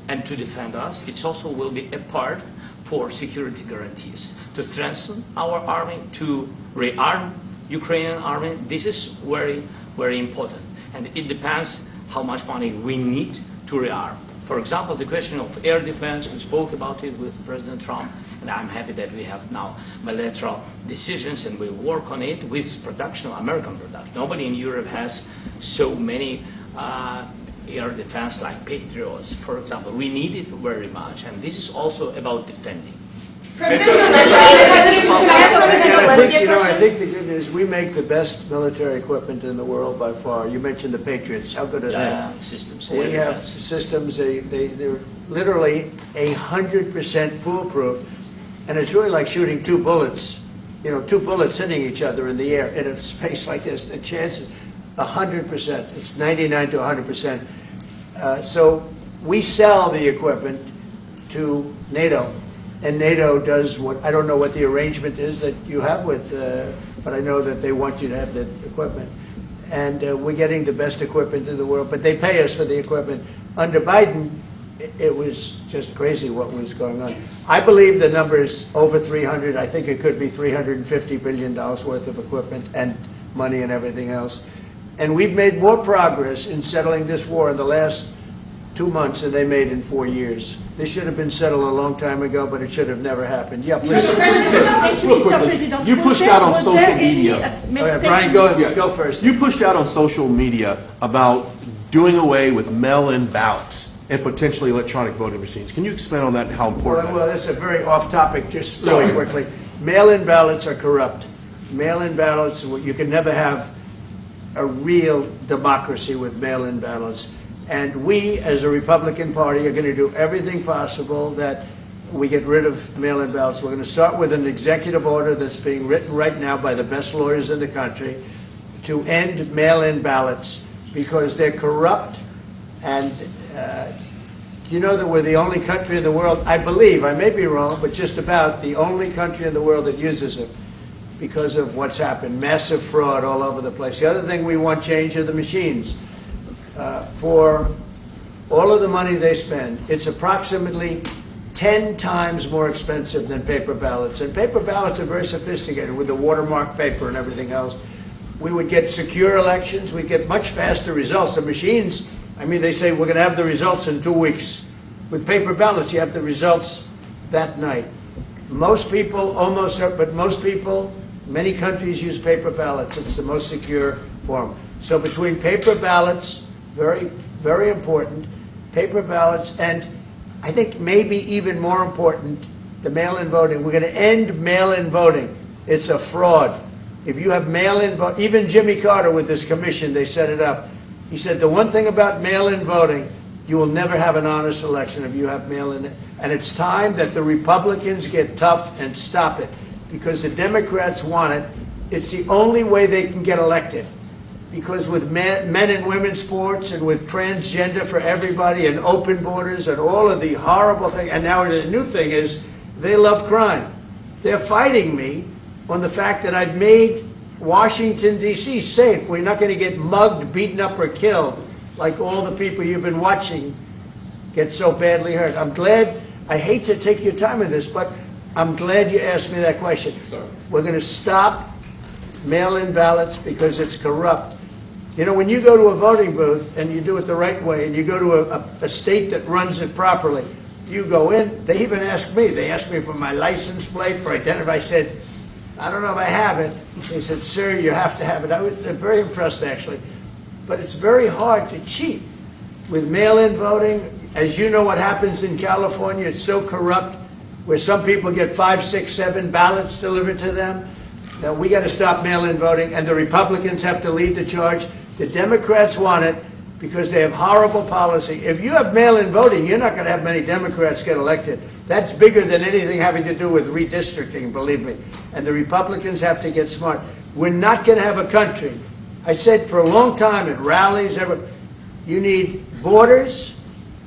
Speaker 9: and to defend us. It also will be a part for security guarantees, to strengthen our army, to rearm Ukrainian army. This is very, very important. And it depends how much money we need to rearm. For example, the question of air defense, we spoke about it with President Trump, and I'm happy that we have now bilateral decisions and we work on it with production, American production. Nobody in Europe has so many air defense like Patriots, for example. We need it very much, and this is also about defending.
Speaker 10: I think the good news, we make the best military equipment in the world by far. You mentioned the Patriots. How good are they?
Speaker 9: Systems.
Speaker 10: We have systems, they're literally 100% foolproof. And it's really like shooting two bullets, you know, two bullets hitting each other in the air in a space like this. The chance is 100%. It's 99 to 100%. So we sell the equipment to NATO. And NATO does what, I don't know what the arrangement is that you have with, but I know that they want you to have the equipment. And we're getting the best equipment in the world, but they pay us for the equipment. Under Biden, it was just crazy what was going on. I believe the number is over 300. I think it could be $350 billion worth of equipment and money and everything else. And we've made more progress in settling this war in the last 2 months than they made in 4 years. This should have been settled a long time ago, but it should have never happened. Yeah, please.
Speaker 17: Real quickly, you pushed out on social media.
Speaker 10: Brian, go first.
Speaker 17: You pushed out on social media about doing away with mail-in ballots and potentially electronic voting machines. Can you expand on that and how important
Speaker 10: Well, that's a very off-topic, just really quickly. Mail-in ballots are corrupt. Mail-in ballots, you can never have a real democracy with mail-in ballots. And we, as a Republican Party, are going to do everything possible that we get rid of mail-in ballots. We're going to start with an executive order that's being written right now by the best lawyers in the country to end mail-in ballots because they're corrupt. And you know that we're the only country in the world, I believe, I may be wrong, but just about the only country in the world that uses it because of what's happened. Massive fraud all over the place. The other thing we want changed are the machines. For all of the money they spend, it's approximately 10 times more expensive than paper ballots. And paper ballots are very sophisticated with the watermark paper and everything else. We would get secure elections. We'd get much faster results. The machines, I mean, they say we're going to have the results in 2 weeks. With paper ballots, you have the results that night. Most people, but most people, many countries use paper ballots. It's the most secure form. So between paper ballots, very, very important, paper ballots, and I think maybe even more important, the mail-in voting. We're going to end mail-in voting. It's a fraud. If you have mail-in vote, even Jimmy Carter with this commission, they set it up. He said the one thing about mail-in voting, you will never have an honest election if you have mail-in. And it's time that the Republicans get tough and stop it because the Democrats want it. It's the only way they can get elected. Because with men and women's sports and with transgender for everybody and open borders and all of the horrible things, and now the new thing is they love crime. They're fighting me on the fact that I've made Washington, D.C. safe. We're not going to get mugged, beaten up, or killed like all the people you've been watching get so badly hurt. I'm glad, I hate to take your time with this, but I'm glad you asked me that question. We're going to stop mail-in ballots because it's corrupt. You know, when you go to a voting booth and you do it the right way and you go to a state that runs it properly, you go in, they even ask me. They asked me for my license plate, for identity. I said, I don't know if I have it. They said, sir, you have to have it. I was very impressed, actually. But it's very hard to cheat with mail-in voting. As you know what happens in California, it's so corrupt, where some people get 5, 6, 7 ballots delivered to them. Now, we got to stop mail-in voting, and the Republicans have to lead the charge. The Democrats want it because they have horrible policy. If you have mail-in voting, you're not going to have many Democrats get elected. That's bigger than anything having to do with redistricting, believe me. And the Republicans have to get smart. We're not going to have a country. I said for a long time at rallies, you need borders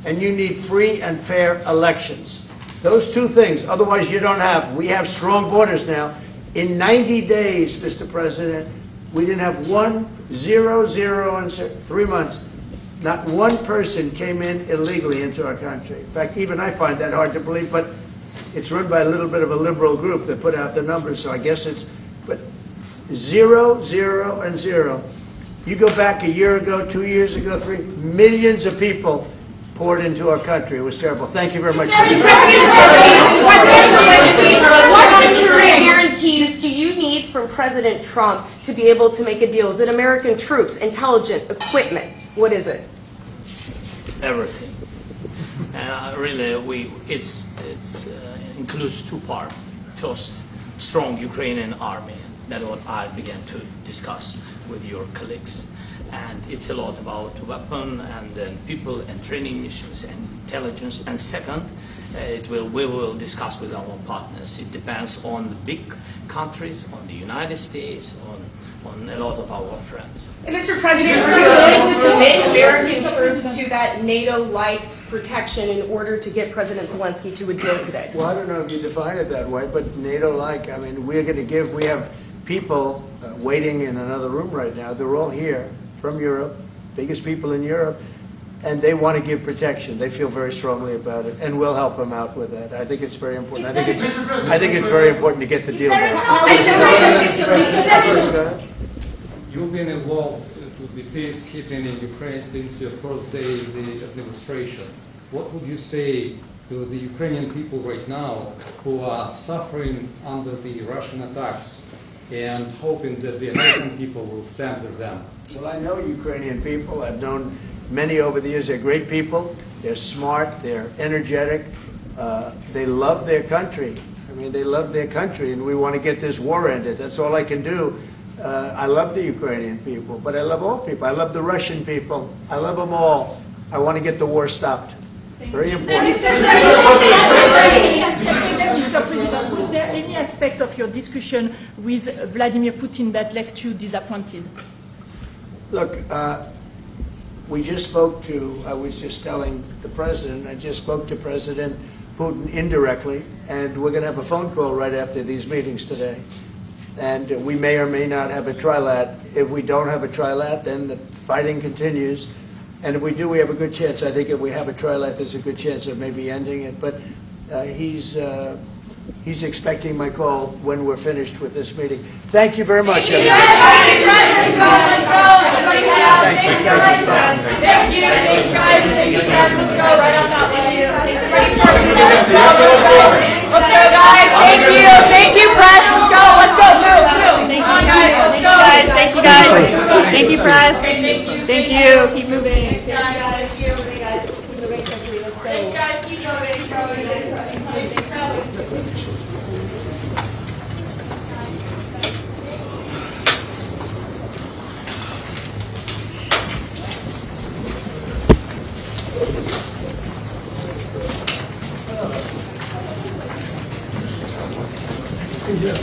Speaker 10: and you need free and fair elections. Those two things. Otherwise, you don't have. We have strong borders now. In 90 days, Mr. President, we didn't have 1, 0, 0, and 3 months. Not one person came in illegally into our country. In fact, even I find that hard to believe, but it's run by a little bit of a liberal group that put out the numbers, so I guess it's, but 0, 0, and 0. You go back a year ago, 2 years ago, 3, millions of people poured into our country. It was terrible. Thank you very much.
Speaker 18: What security guarantees do you need from President Trump to be able to make a deal? Is it American troops, intelligence, equipment? What is it?
Speaker 9: Everything. Really, it includes two parts. First, strong Ukrainian army. That's what I began to discuss with your colleagues. And it's a lot about weapon and then people and training missions and intelligence. And second, we will discuss with our partners. It depends on the big countries, on the United States, on a lot of our friends.
Speaker 18: And Mr. President, are you willing to commit American troops to that NATO-like protection in order to get President Zelensky to a deal today?
Speaker 10: Well, I don't know if you define it that way, but NATO-like, I mean, we have people waiting in another room right now. They're all here from Europe, biggest people in Europe, and they want to give protection. They feel very strongly about it, and we'll help them out with that. I think it's very important. I think it's very important to get the deal done.
Speaker 19: You've been involved with the peacekeeping in Ukraine since your first day in the administration. What would you say to the Ukrainian people right now who are suffering under the Russian attacks and hoping that the American people will stand with them?
Speaker 10: Well, I know Ukrainian people. I've known many over the years. They're great people. They're smart. They're energetic. They love their country. I mean, they love their country, and we want to get this war ended. That's all I can do. I love the Ukrainian people, but I love all people. I love the Russian people. I love them all. I want to get the war stopped. Very important.
Speaker 20: Mr. President, was there any aspect of your discussion with Vladimir Putin that left you disappointed?
Speaker 10: Look, we just spoke to, I was just telling the President, I just spoke to President Putin indirectly, and we're going to have a phone call right after these meetings today. And we may or may not have a trilat. If we don't have a trilat, then the fighting continues. And if we do, we have a good chance. I think if we have a trilat, there's a good chance of maybe ending it. But he's expecting my call when we're finished with this meeting. Thank you very much, everybody.
Speaker 21: Let's go, guys. Thank you. Thank you, press. Let's go. Let's go. Move. Come on, guys. Let's go. Thank you, guys. Thank you, press. Thank you. Keep moving. Thank you, guys. Thanks, guys. Keep moving. Keep
Speaker 10: Yeah.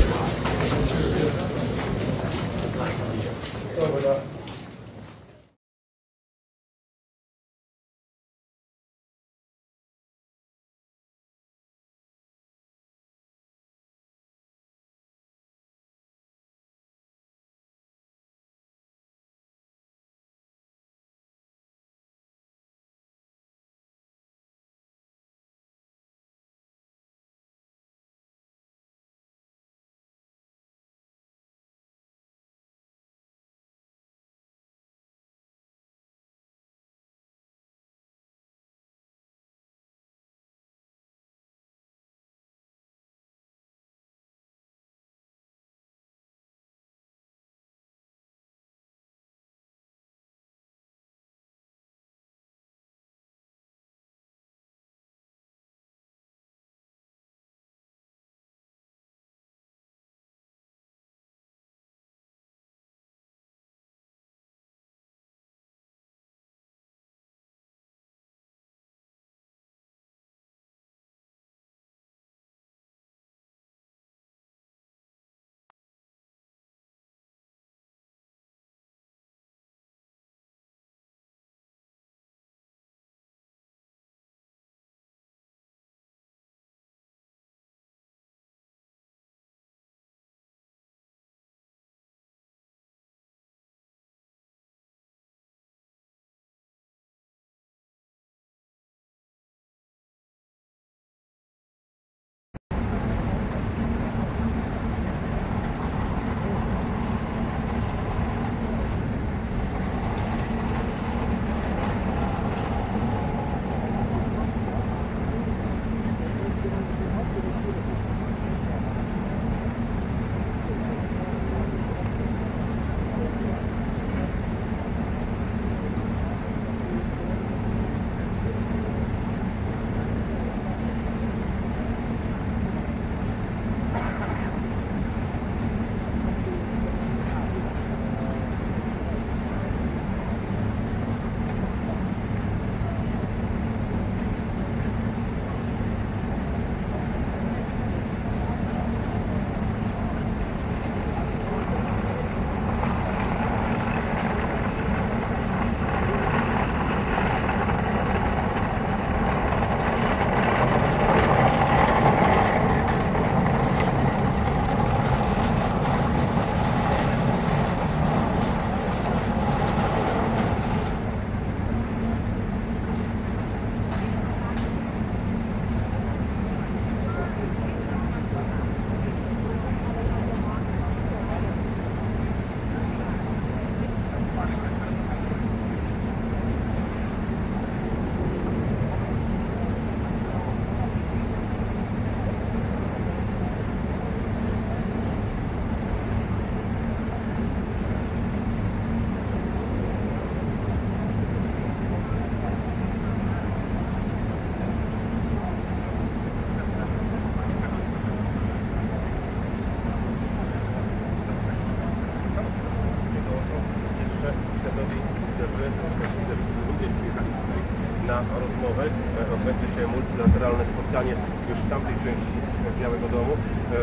Speaker 1: odbędzie się multilateralne spotkanie już w tamtej części Białego Domu.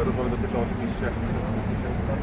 Speaker 1: Rozmowy dotyczą oczywiście bezpieczeństwa.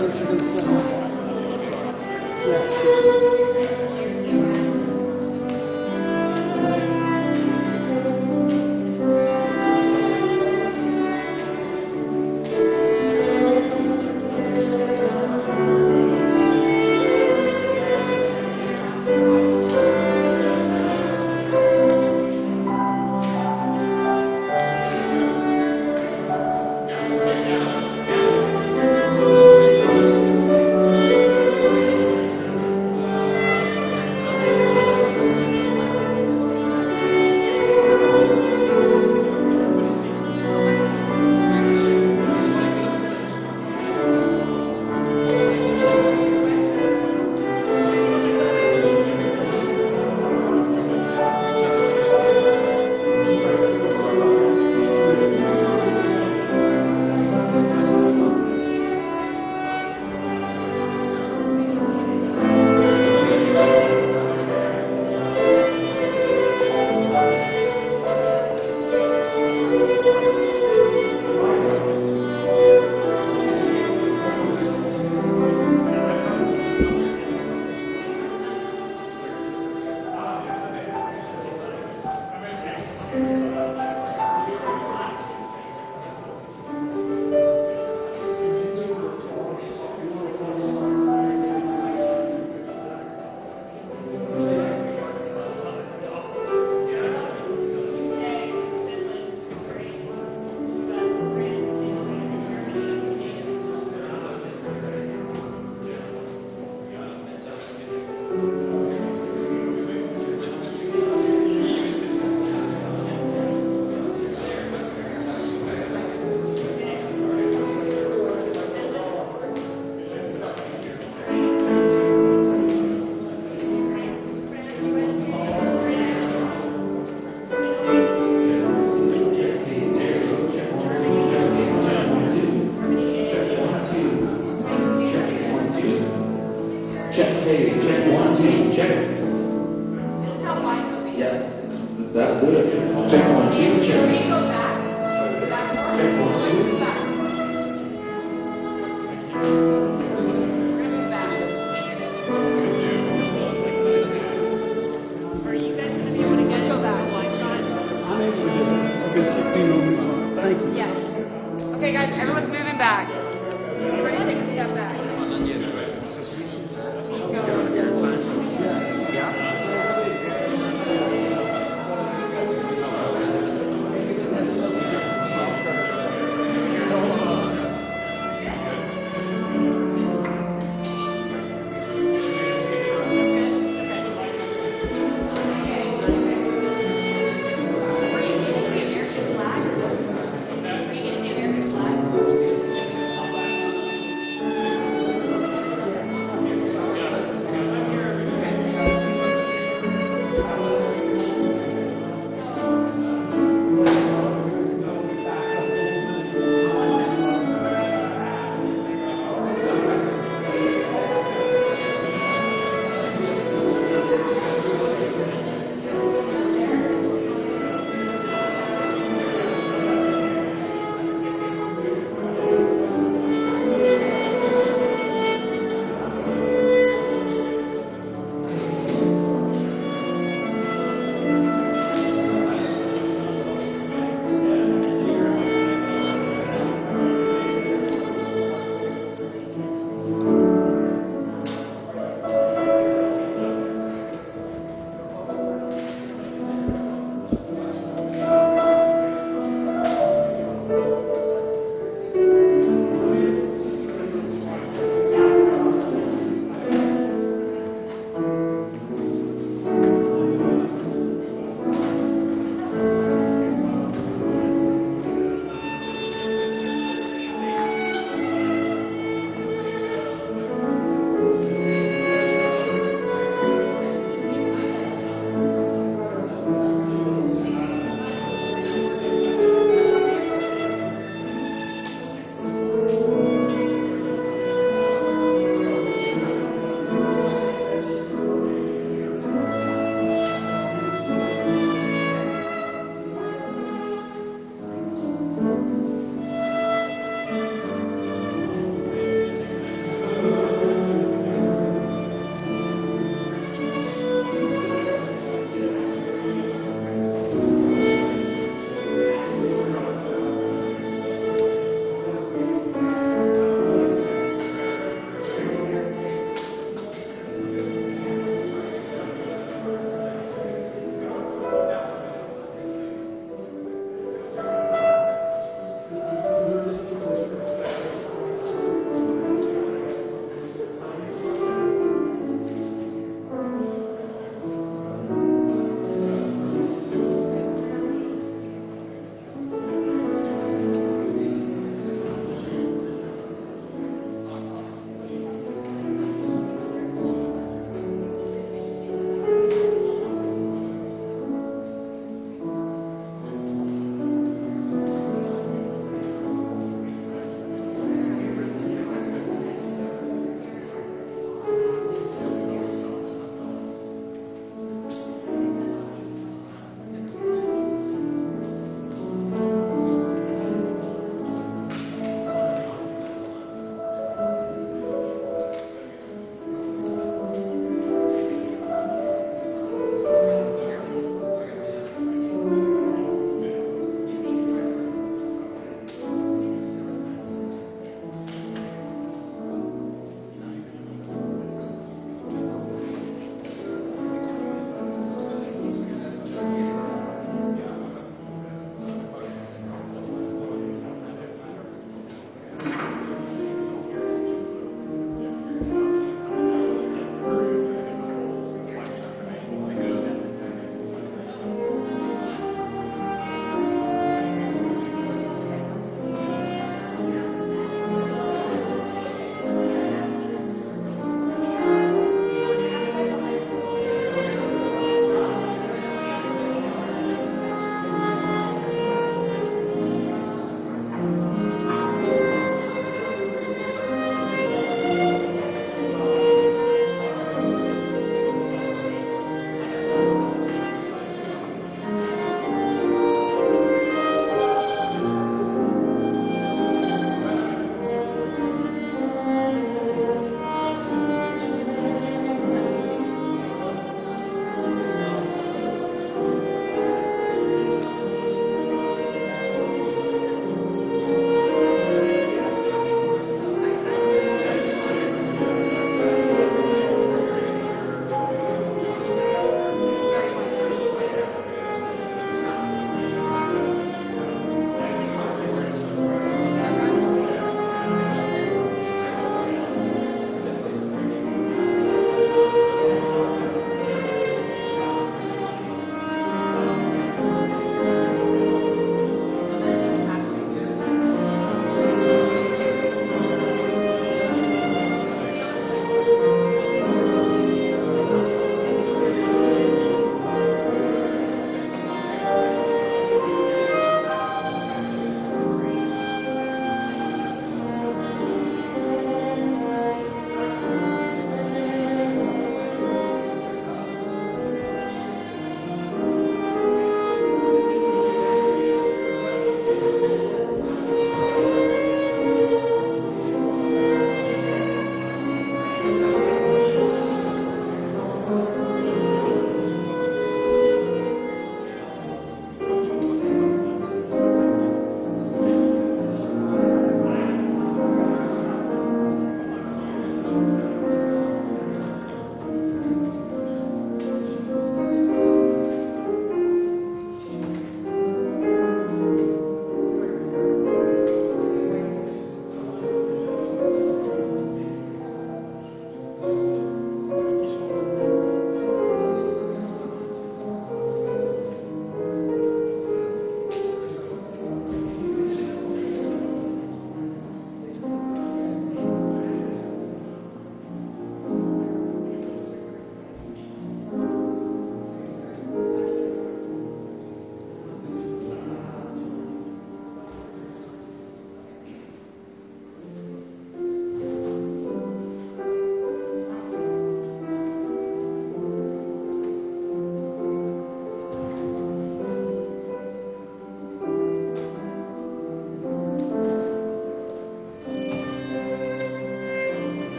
Speaker 10: presidents are going to send them.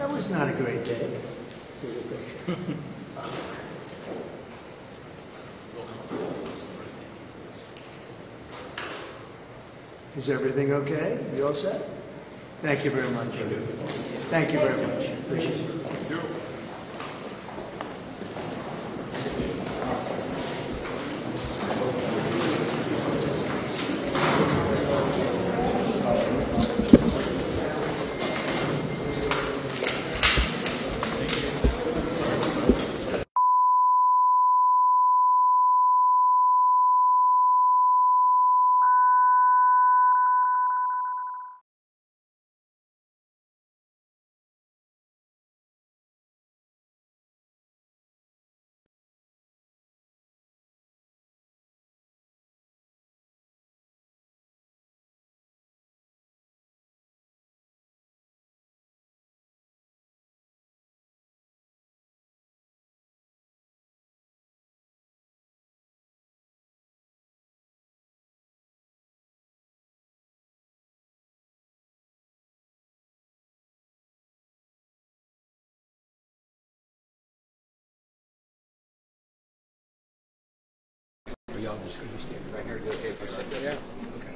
Speaker 10: That was not a great day. Is everything okay? You all set? Thank you very much. Thank you very much. Appreciate it.
Speaker 5: Are y'all just going to stand right here? Okay, for a second? Yeah. Okay.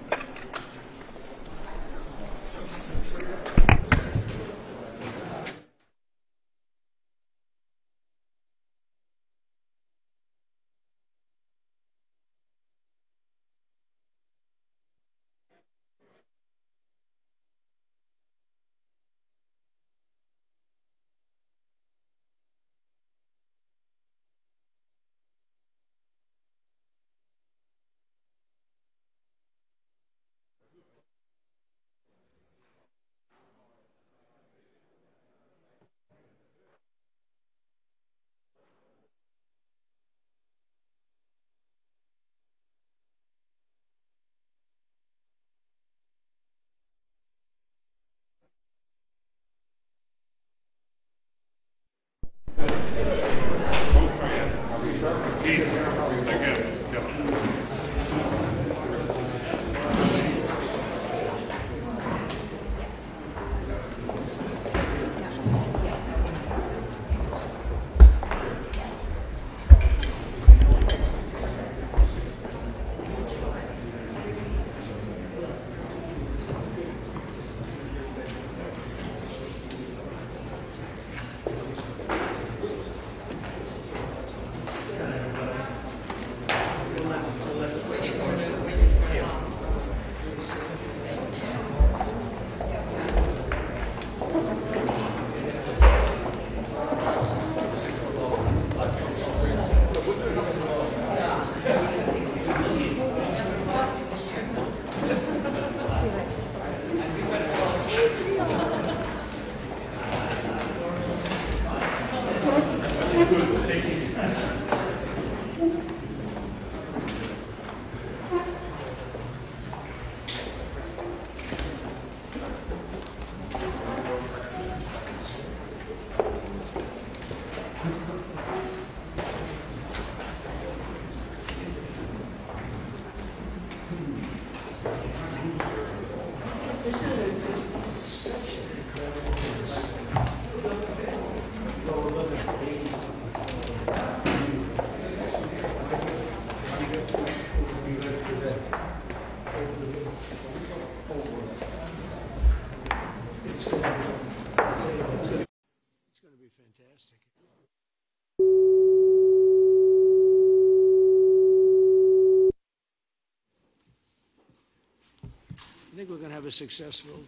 Speaker 10: I think we're going to have a successful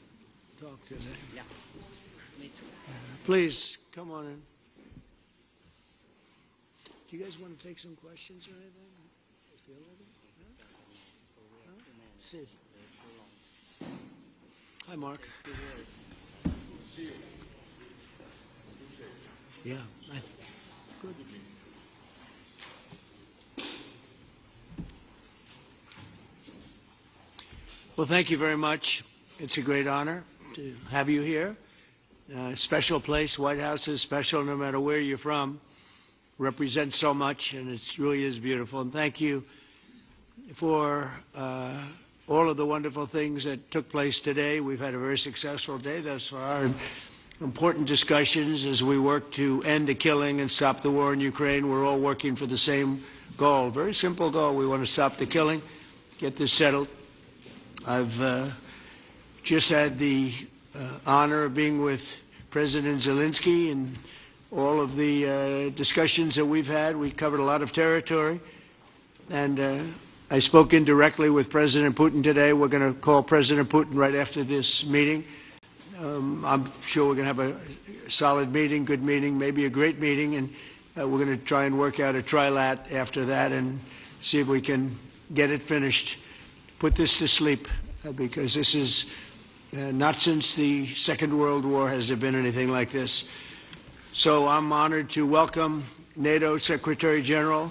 Speaker 10: talk today.
Speaker 22: Yeah, me too.
Speaker 10: Please, come on in. Do you guys want to take some questions or anything? Feel ready? Huh? See. Hi, Mark. Yeah. Good. Well, thank you very much. It's a great honor to have you here. Special place. White House is special no matter where you're from. Represents so much, and it really is beautiful. And thank you for all of the wonderful things that took place today. We've had a very successful day thus far. And important discussions as we work to end the killing and stop the war in Ukraine. We're all working for the same goal, very simple goal. We want to stop the killing, get this settled. I've just had the honor of being with President Zelensky and all of the discussions that we've had. We covered a lot of territory, and I spoke indirectly with President Putin today. We're going to call President Putin right after this meeting. I'm sure we're going to have a solid meeting, good meeting, maybe a great meeting, and we're going to try and work out a trilat after that and see if we can get it finished, put this to sleep, because this is not since the Second World War has there been anything like this. So I'm honored to welcome NATO Secretary General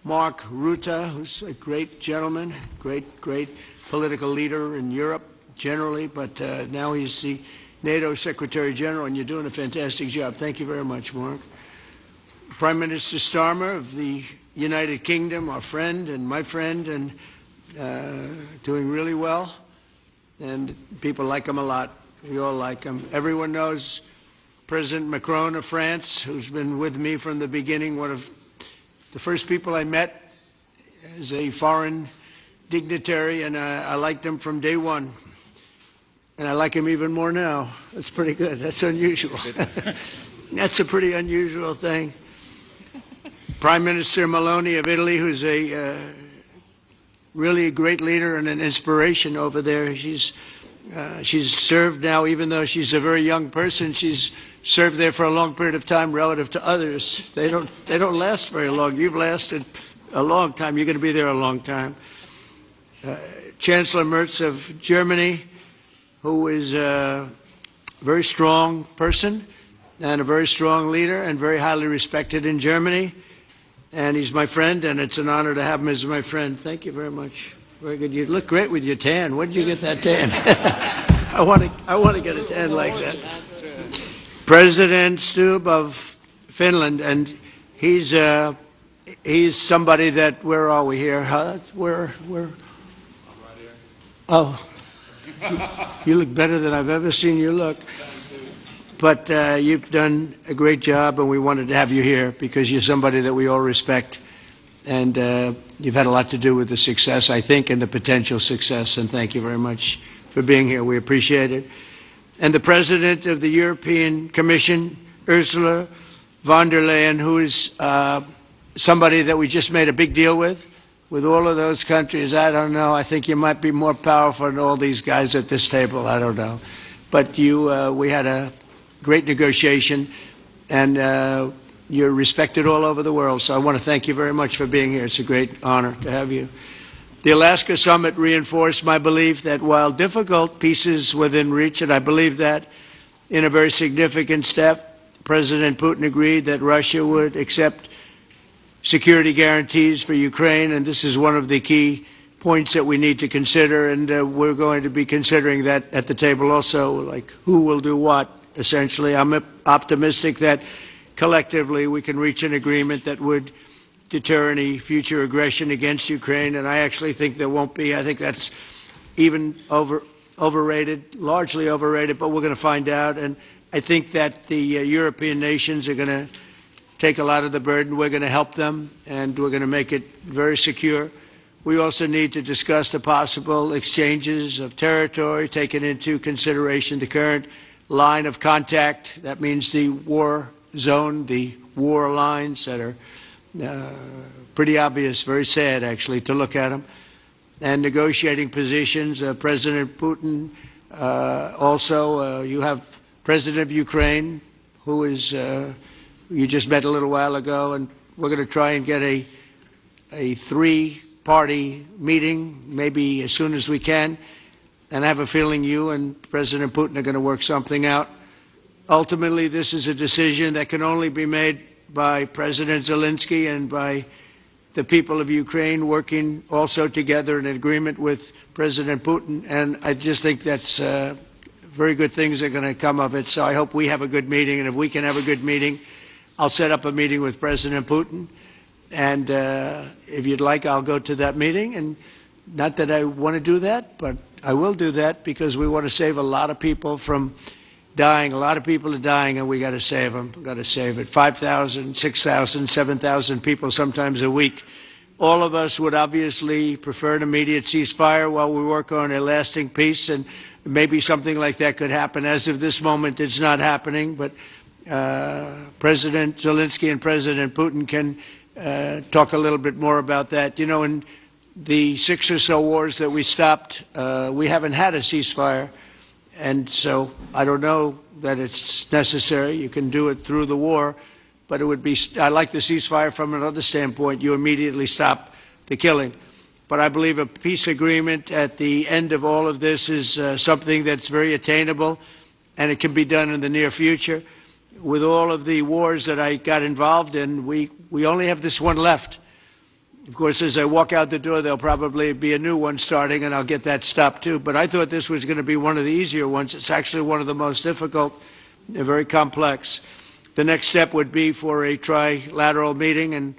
Speaker 10: Mark Rutte, who's a great gentleman, great political leader in Europe generally, but now he's the NATO Secretary General, and you're doing a fantastic job. Thank you very much, Mark. Prime Minister Starmer of the United Kingdom, our friend and my friend, and doing really well, and people like him a lot. We all like him. Everyone knows President Macron of France, who's been with me from the beginning, one of the first people I met as a foreign dignitary, and I liked him from day one. And I like him even more now. That's pretty good. That's unusual. That's a pretty unusual thing. Prime Minister Meloni of Italy, who's a really a great leader and an inspiration over there. She's served now, even though she's a very young person, she's served there for a long period of time relative to others. They don't last very long. You've lasted a long time. You're going to be there a long time. Chancellor Merz of Germany, who is a very strong person and a very strong leader and very highly respected in Germany. And he's my friend, and it's an honor to have him as my friend. Thank you very much. Very good. You look great with your tan. Where did you get that tan? I want to get a tan like that. President Stubb of Finland, and he's somebody that, where are we here? Where? Oh. You look better than I've ever seen you look. But you've done a great job, and we wanted to have you here because you're somebody that we all respect. And you've had a lot to do with the success, I think, and the potential success. And thank you very much for being here. We appreciate it. And the President of the European Commission, Ursula von der Leyen, who is somebody that we just made a big deal with all of those countries. I don't know. I think you might be more powerful than all these guys at this table. I don't know. But we had a great negotiation, and you're respected all over the world. So I want to thank you very much for being here. It's a great honor to have you. The Alaska Summit reinforced my belief that while difficult, peace is within reach, and I believe that in a very significant step, President Putin agreed that Russia would accept security guarantees for Ukraine, and this is one of the key points that we need to consider, and we're going to be considering that at the table also, like who will do what, essentially. I'm optimistic that collectively we can reach an agreement that would deter any future aggression against Ukraine, and I actually think there won't be. I think that's even overrated, largely overrated, but we're going to find out, and I think that the European nations are going to take a lot of the burden. We're going to help them, and we're going to make it very secure. We also need to discuss the possible exchanges of territory, taking into consideration the current line of contact. That means the war zone, the war lines that are pretty obvious, very sad, actually, to look at them. And negotiating positions. President Putin, also, you have President of Ukraine, who is you just met a little while ago, and we're going to try and get a three-party meeting, maybe as soon as we can. And I have a feeling you and President Putin are going to work something out. Ultimately, this is a decision that can only be made by President Zelensky and by the people of Ukraine working also together in agreement with President Putin. And I just think that's very good things are going to come of it. So I hope we have a good meeting, and if we can have a good meeting, I'll set up a meeting with President Putin, and if you'd like, I'll go to that meeting. And not that I want to do that, but I will do that because we want to save a lot of people from dying. A lot of people are dying, and we got to save them. Got to save it. 5,000, 6,000, 7,000 people sometimes a week. All of us would obviously prefer an immediate ceasefire while we work on a lasting peace, and maybe something like that could happen. As of this moment, it's not happening, but President Zelensky and President Putin can talk a little bit more about that. You know, in the 6 or so wars that we stopped, we haven't had a ceasefire, and so I don't know that it's necessary. You can do it through the war, but it would be, I like the ceasefire from another standpoint. You immediately stop the killing. But I believe a peace agreement at the end of all of this is something that's very attainable, and it can be done in the near future. With all of the wars that I got involved in, we only have this one left. Of course, as I walk out the door, there'll probably be a new one starting, and I'll get that stopped too. But I thought this was going to be one of the easier ones. It's actually one of the most difficult, very complex. The next step would be for a trilateral meeting, and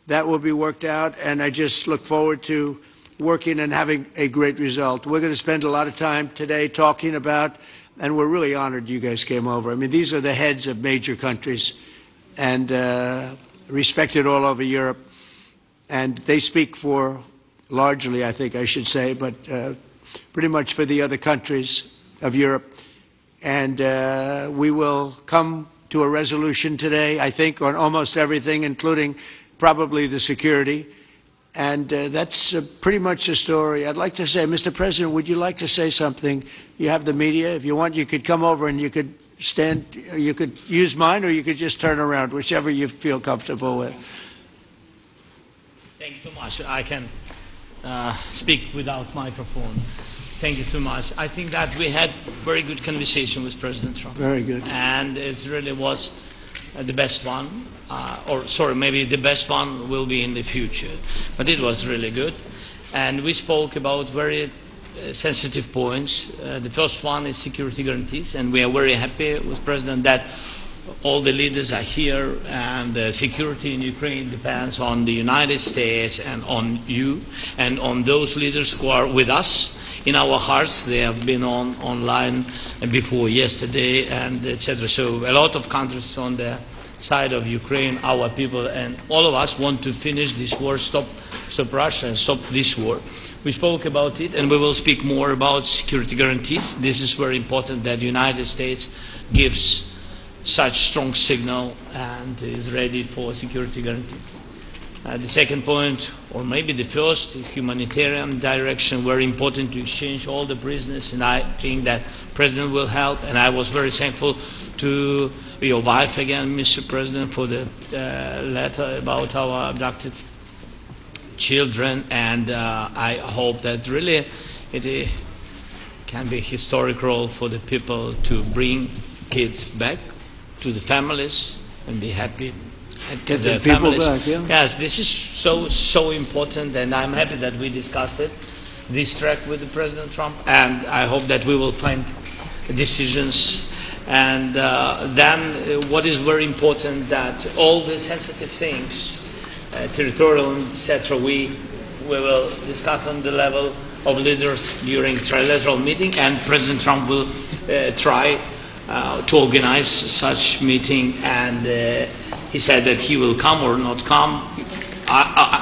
Speaker 10: that will be worked out, and I just look forward to working and having a great result. We're going to spend a lot of time today talking about, and we're really honored you guys came over. I mean, these are the heads of major countries and respected all over Europe, and they speak for, largely, I think I should say, but pretty much for the other countries of Europe. And we will come to a resolution today, I think, on almost everything, including probably the security, and that's pretty much the story. I'd like to say, Mr. President, would you like to say something? You have the media. If you want, you could come over and you could stand, you could use mine, or you could just turn around, whichever you feel comfortable with.
Speaker 9: Thank you so much. I can speak without microphone. Thank you so much. I think that we had very good conversation with President Trump.
Speaker 10: Very good.
Speaker 9: And it really was the best one. Or sorry, maybe the best one will be in the future. But it was really good. And we spoke about very sensitive points. The first one is security guarantees, and we are very happy with President that all the leaders are here, and security in Ukraine depends on the United States and on you and on those leaders who are with us in our hearts. They have been online before yesterday, and etc. So a lot of countries on the side of Ukraine, our people, and all of us want to finish this war, stop Russia and stop this war. We spoke about it, and we will speak more about security guarantees. This is very important that the United States gives such strong signal and is ready for security guarantees. The second point, or maybe the first, humanitarian direction, very important to exchange all the prisoners, and I think that President will help, and I was very thankful to your wife again, Mr. President, for the letter about our abducted children, and I hope that really it can be a historic role for the people to bring kids back to the families and be happy.
Speaker 10: Get the people back, yeah.
Speaker 9: Yes, this is so important, and I'm happy that we discussed it, this track with the President Trump, and I hope that we will find decisions. And then what is very important, that all the sensitive things, territorial, etc., we will discuss on the level of leaders during trilateral meeting, and President Trump will try to organize such meeting, and he said that he will come or not come.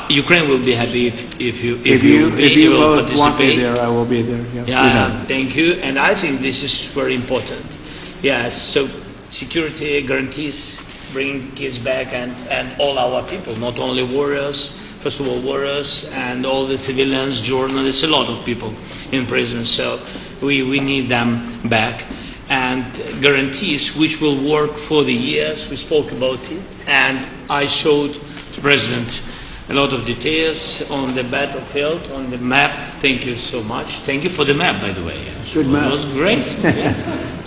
Speaker 9: Ukraine will be happy if you will
Speaker 10: both
Speaker 9: participate.
Speaker 10: Want me there, I will be there.
Speaker 9: Yeah, thank you. And I think this is very important. Yes, so security guarantees, bringing kids back, and all our people, not only warriors, first of all warriors, and all the civilians, journalists, a lot of people in prison. So we need them back. And guarantees which will work for the years. We spoke about it, and I showed the President a lot of details on the battlefield, on the map. Thank you so much. Thank you for the map, by the way.
Speaker 10: Good map.
Speaker 9: It was great. Yeah.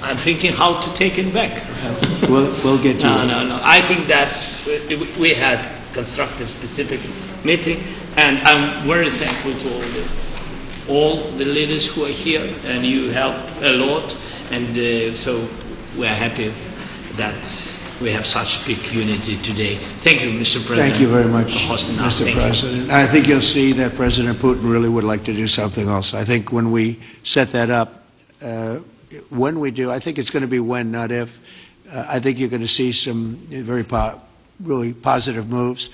Speaker 9: I'm thinking how to take it back.
Speaker 10: We'll get you.
Speaker 9: No. I think that we had constructive, specific meeting, and I'm very thankful to all the leaders who are here, and you help a lot. And so we are happy that we have such big unity today. Thank you, Mr. President.
Speaker 10: Thank you very much,
Speaker 9: Mr.
Speaker 10: President. I think you'll see that President Putin really would like to do something else. I think when we set that up, when we do, I think it's going to be when, not if. I think you're going to see some really positive moves.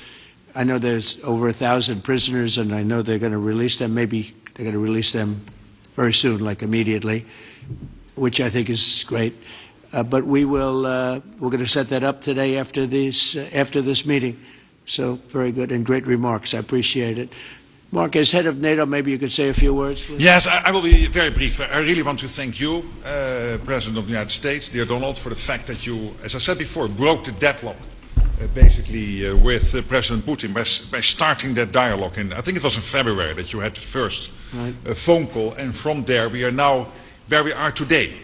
Speaker 10: I know there's over 1,000 prisoners, and I know they're going to release them. Maybe they're going to release them very soon, like immediately, which I think is great. But we're going to set that up today after this meeting. So very good and great remarks. I appreciate it. Mark, as head of NATO, maybe you could say a few words, please.
Speaker 4: Yes, I will be very brief. I really want to thank you, President of the United States, dear Donald, for the fact that you, as I said before, broke the deadlock basically with President Putin by starting that dialogue. And I think it was in February that you had the first phone call, and from there we are now where we are today.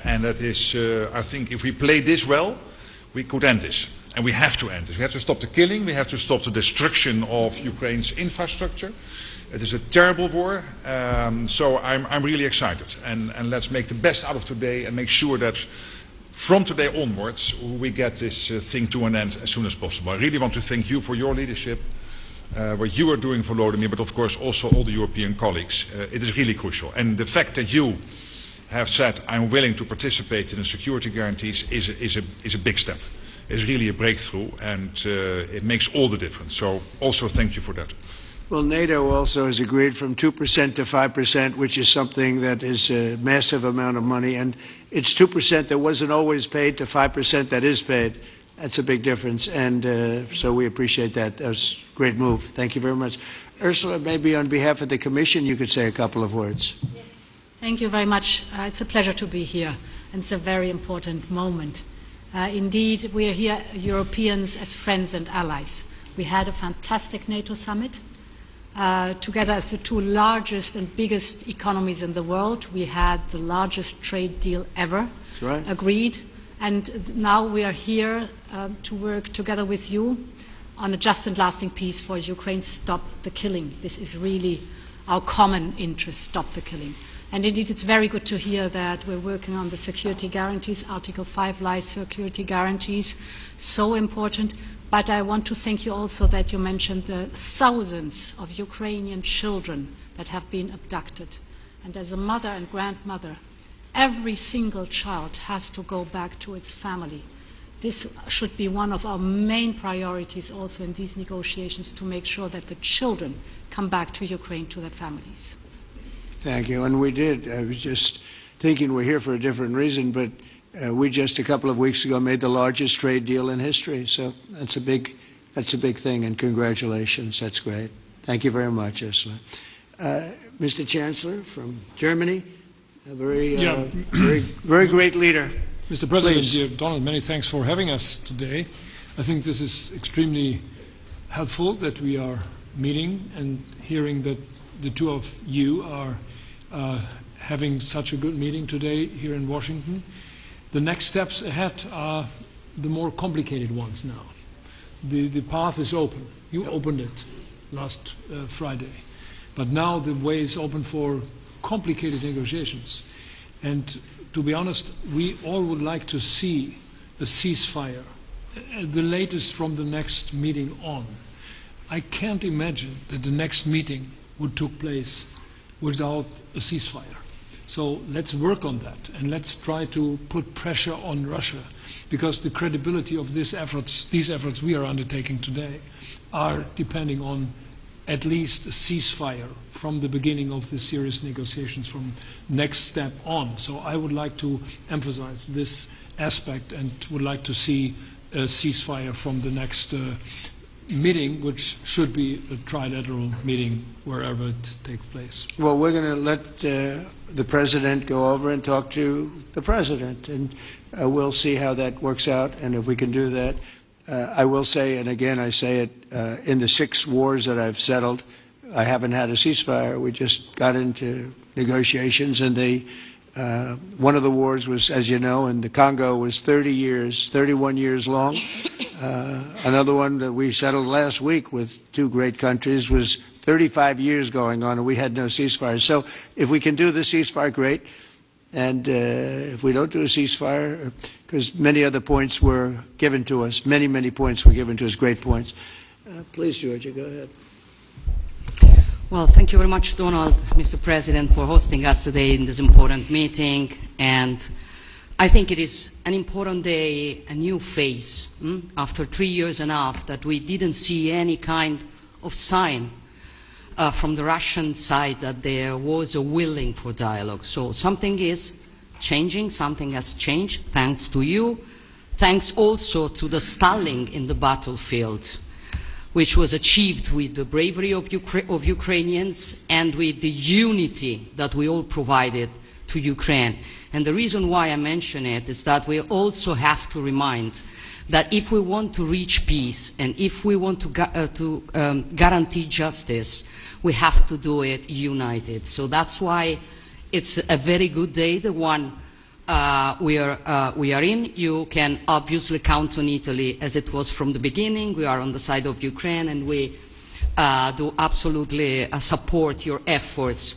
Speaker 4: And that is, I think, if we play this well, we could end this. And we have to end this. We have to stop the killing. We have to stop the destruction of Ukraine's infrastructure. It is a terrible war. So I'm really excited. And let's make the best out of today and make sure that from today onwards we get this thing to an end as soon as possible. I really want to thank you for your leadership, what you are doing for Volodymyr, but of course also all the European colleagues. It is really crucial. And the fact that you have said, I'm willing to participate in the security guarantees is a big step. It's really a breakthrough, and it makes all the difference. So also thank you for that.
Speaker 10: Well, NATO also has agreed from 2% to 5%, which is something that is a massive amount of money. And it's 2% that wasn't always paid to 5% that is paid. That's a big difference. And so we appreciate that. That was a great move. Thank you very much. Ursula, maybe on behalf of the Commission, you could say a couple of words.
Speaker 7: Yes. Thank you very much. It's a pleasure to be here. And it's a very important moment. Indeed, we are here, Europeans, as friends and allies. We had a fantastic NATO summit. Together as the two largest and biggest economies in the world, we had the largest trade deal ever agreed. And now we are here to work together with you on a just and lasting peace for Ukraine. Stop the killing. This is really our common interest, stop the killing. And indeed, it's very good to hear that we're working on the security guarantees, Article 5 lies security guarantees, so important. But I want to thank you also that you mentioned the thousands of Ukrainian children that have been abducted. And as a mother and grandmother, every single child has to go back to its family. This should be one of our main priorities also in these negotiations, to make sure that the children come back to Ukraine, to their families.
Speaker 10: Thank you. And we did. I was just thinking we're here for a different reason, but we just a couple of weeks ago made the largest trade deal in history. So that's a big thing, and congratulations. That's great. Thank you very much, Ursula. Mr. Chancellor from Germany, a very great leader.
Speaker 23: Mr. President,
Speaker 10: Please.
Speaker 23: dear Donald, many thanks for having us today. I think this is extremely helpful that we are meeting and hearing that the two of you are having such a good meeting today here in Washington. The next steps ahead are the more complicated ones now. The path is open. You opened it last Friday. But now the way is open for complicated negotiations. And to be honest, we all would like to see a ceasefire, the latest from the next meeting on. I can't imagine that the next meeting would take place without a ceasefire. So let's work on that, and let's try to put pressure on Russia, because the credibility of these efforts we are undertaking today are depending on at least a ceasefire from the beginning of the serious negotiations from next step on. So I would like to emphasize this aspect and would like to see a ceasefire from the next meeting, which should be a trilateral meeting wherever it takes place.
Speaker 10: Well, we're going to let the President go over and talk to the President, and we'll see how that works out, and if we can do that. I will say, and again I say it, in the 6 wars that I've settled, I haven't had a ceasefire. We just got into negotiations, and one of the wars was, as you know, in the Congo was 31 years long. Another one that we settled last week with 2 great countries was 35 years going on, and we had no ceasefire. So if we can do the ceasefire, great. And if we don't do a ceasefire, because many other points were given to us, many points were given to us, great points. Please, Georgia, go ahead.
Speaker 8: Well, thank you very much, Donald, Mr. President, for hosting us today in this important meeting. And I think it is an important day, a new phase, after 3 years and a half that we didn't see any kind of sign from the Russian side that there was a willing for dialogue. So something is changing, something has changed, thanks to you. Thanks also to the stalling in the battlefield, which was achieved with the bravery of Ukrainians and with the unity that we all provided to Ukraine. And the reason why I mention it is that we also have to remind that if we want to reach peace and if we want to guarantee justice, we have to do it united. So that's why it's a very good day, the one we are in. You can obviously count on Italy as it was from the beginning. We are on the side of Ukraine, and we do absolutely support your efforts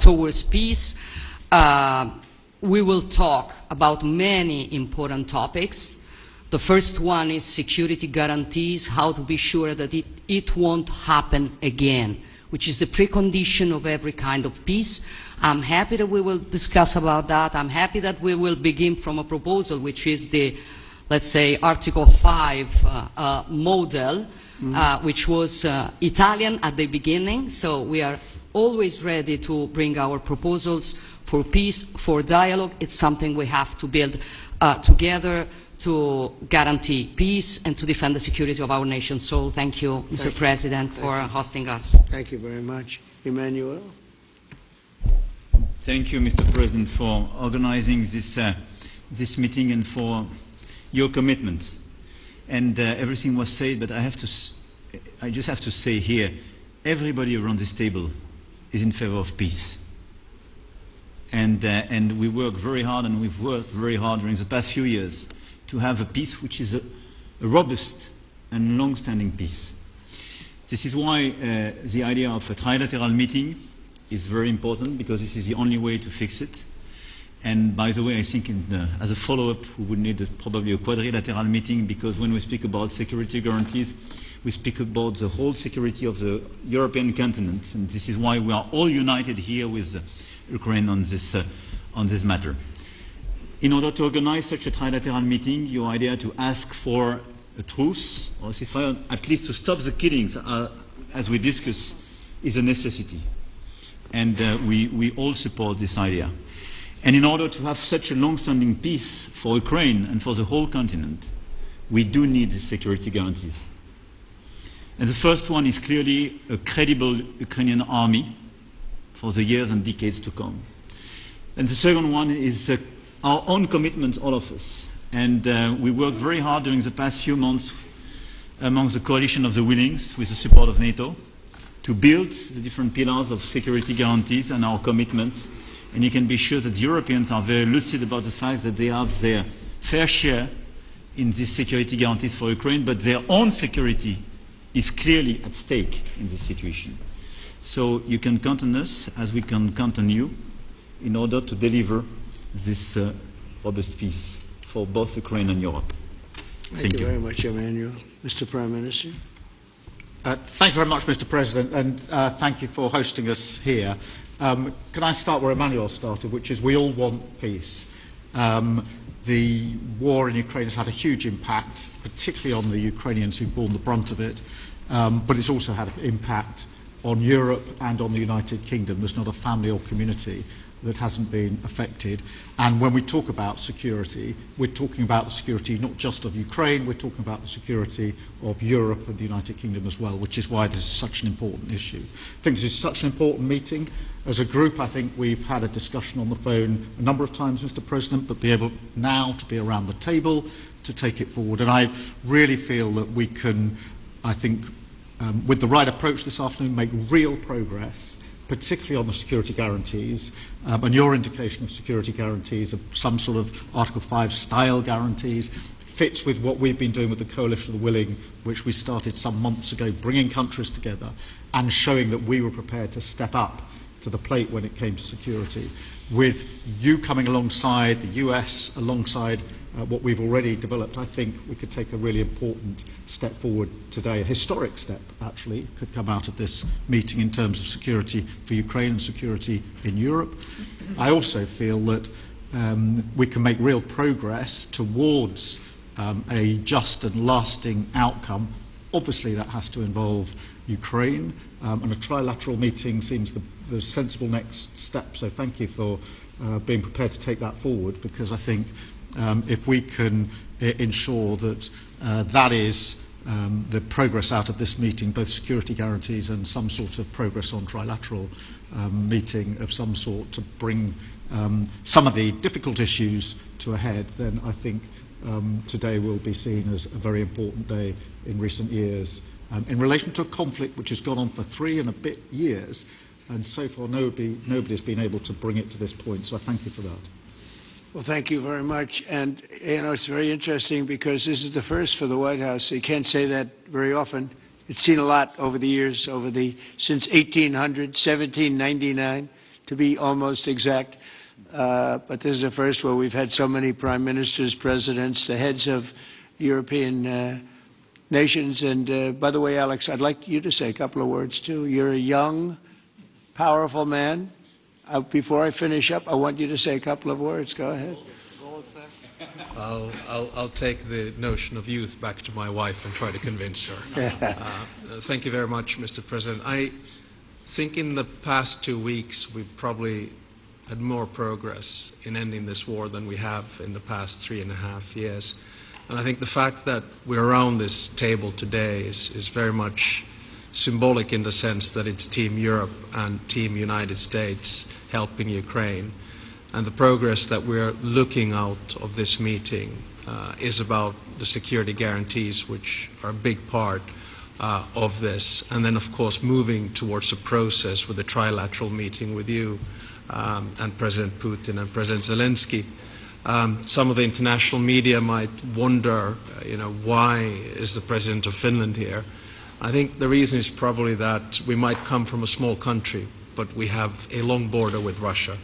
Speaker 8: towards peace. We will talk about many important topics. The first one is security guarantees, how to be sure that it won't happen again, which is the precondition of every kind of peace. I'm happy that we will discuss about that. I'm happy that we will begin from a proposal which is the, let's say, Article 5 model, which was Italian at the beginning. So we are always ready to bring our proposals for peace, for dialogue. It's something we have to build together to guarantee peace and to defend the security of our nation. So thank you, Mr. President, for hosting us.
Speaker 10: Thank you very much. Emmanuel?
Speaker 12: Thank you, Mr. President, for organizing this meeting and for your commitment. And everything was said, but I just have to say here, everybody around this table is in favor of peace. And we work very hard, and we've worked very hard during the past few years to have a peace which is a robust and long-standing peace. This is why the idea of a trilateral meeting is very important, because this is the only way to fix it. And by the way, I think as a follow-up, we would need probably a quadrilateral meeting, because when we speak about security guarantees, we speak about the whole security of the European continent. And this is why we are all united here with Ukraine on this matter. In order to organize such a trilateral meeting, your idea to ask for a truce, or ceasefire, at least to stop the killings, as we discussed, is a necessity. And we all support this idea. And in order to have such a long-standing peace for Ukraine and for the whole continent, we do need the security guarantees. And the first one is clearly a credible Ukrainian army for the years and decades to come. And the second one is our own commitment, all of us. And we worked very hard during the past few months among the coalition of the willings, with the support of NATO, to build the different pillars of security guarantees and our commitments. And you can be sure that the Europeans are very lucid about the fact that they have their fair share in these security guarantees for Ukraine, but their own security is clearly at stake in this situation. So you can count on us, as we can count on you, in order to deliver this robust peace for both Ukraine and Europe.
Speaker 10: Thank you very much, Emmanuel. Mr. Prime Minister?
Speaker 13: Thank you very much, Mr. President, and thank you for hosting us here. Can I start where Emmanuel started, which is we all want peace. The war in Ukraine has had a huge impact, particularly on the Ukrainians who've borne the brunt of it, but it's also had an impact on Europe and on the United Kingdom. There's not a family or community that hasn't been affected. And when we talk about security, we're talking about the security not just of Ukraine, we're talking about the security of Europe and the United Kingdom as well, which is why this is such an important issue. I think this is such an important meeting. As a group, I think we've had a discussion on the phone a number of times, Mr. President, but be able now to be around the table to take it forward. And I really feel that we can, I think, with the right approach this afternoon, make real progress, particularly on the security guarantees, and your indication of security guarantees, of some sort of Article 5 style guarantees, fits with what we've been doing with the Coalition of the Willing, which we started some months ago, bringing countries together and showing that we were prepared to step up to the plate when it came to security. With you coming alongside, the US alongside what we've already developed, I think we could take a really important step forward today. A historic step, actually, could come out of this meeting in terms of security for Ukraine and security in Europe. I also feel that we can make real progress towards a just and lasting outcome. Obviously, that has to involve Ukraine, and a trilateral meeting seems the sensible next step. So thank you for being prepared to take that forward, because I think if we can ensure that that is the progress out of this meeting, both security guarantees and some sort of progress on trilateral meeting of some sort to bring some of the difficult issues to a head, then I think today will be seen as a very important day in recent years in relation to a conflict which has gone on for 3 and a bit years, and so far nobody has been able to bring it to this point. So I thank you for that.
Speaker 10: Well, thank you very much. And, you know, it's very interesting because this is the first for the White House. You can't say that very often. It's seen a lot over the years, since 1800, 1799, to be almost exact. But this is the first where we've had so many prime ministers, presidents, the heads of European nations. And by the way, Alex, I'd like you to say a couple of words, too. You're a young, powerful man. Before I finish up, I want you to say a couple of words. Go ahead.
Speaker 3: I'll take the notion of youth back to my wife and try to convince her. Thank you very much, Mr. President. I think in the past 2 weeks we've probably had more progress in ending this war than we have in the past 3.5 years. And I think the fact that we're around this table today is very much symbolic in the sense that it's Team Europe and Team United States helping Ukraine. And the progress that we're looking out of this meeting is about the security guarantees, which are a big part of this. And then, of course, moving towards a process with a trilateral meeting with you and President Putin and President Zelensky. Some of the international media might wonder, why is the President of Finland here? I think the reason is probably that we might come from a small country, but we have a long border with Russia,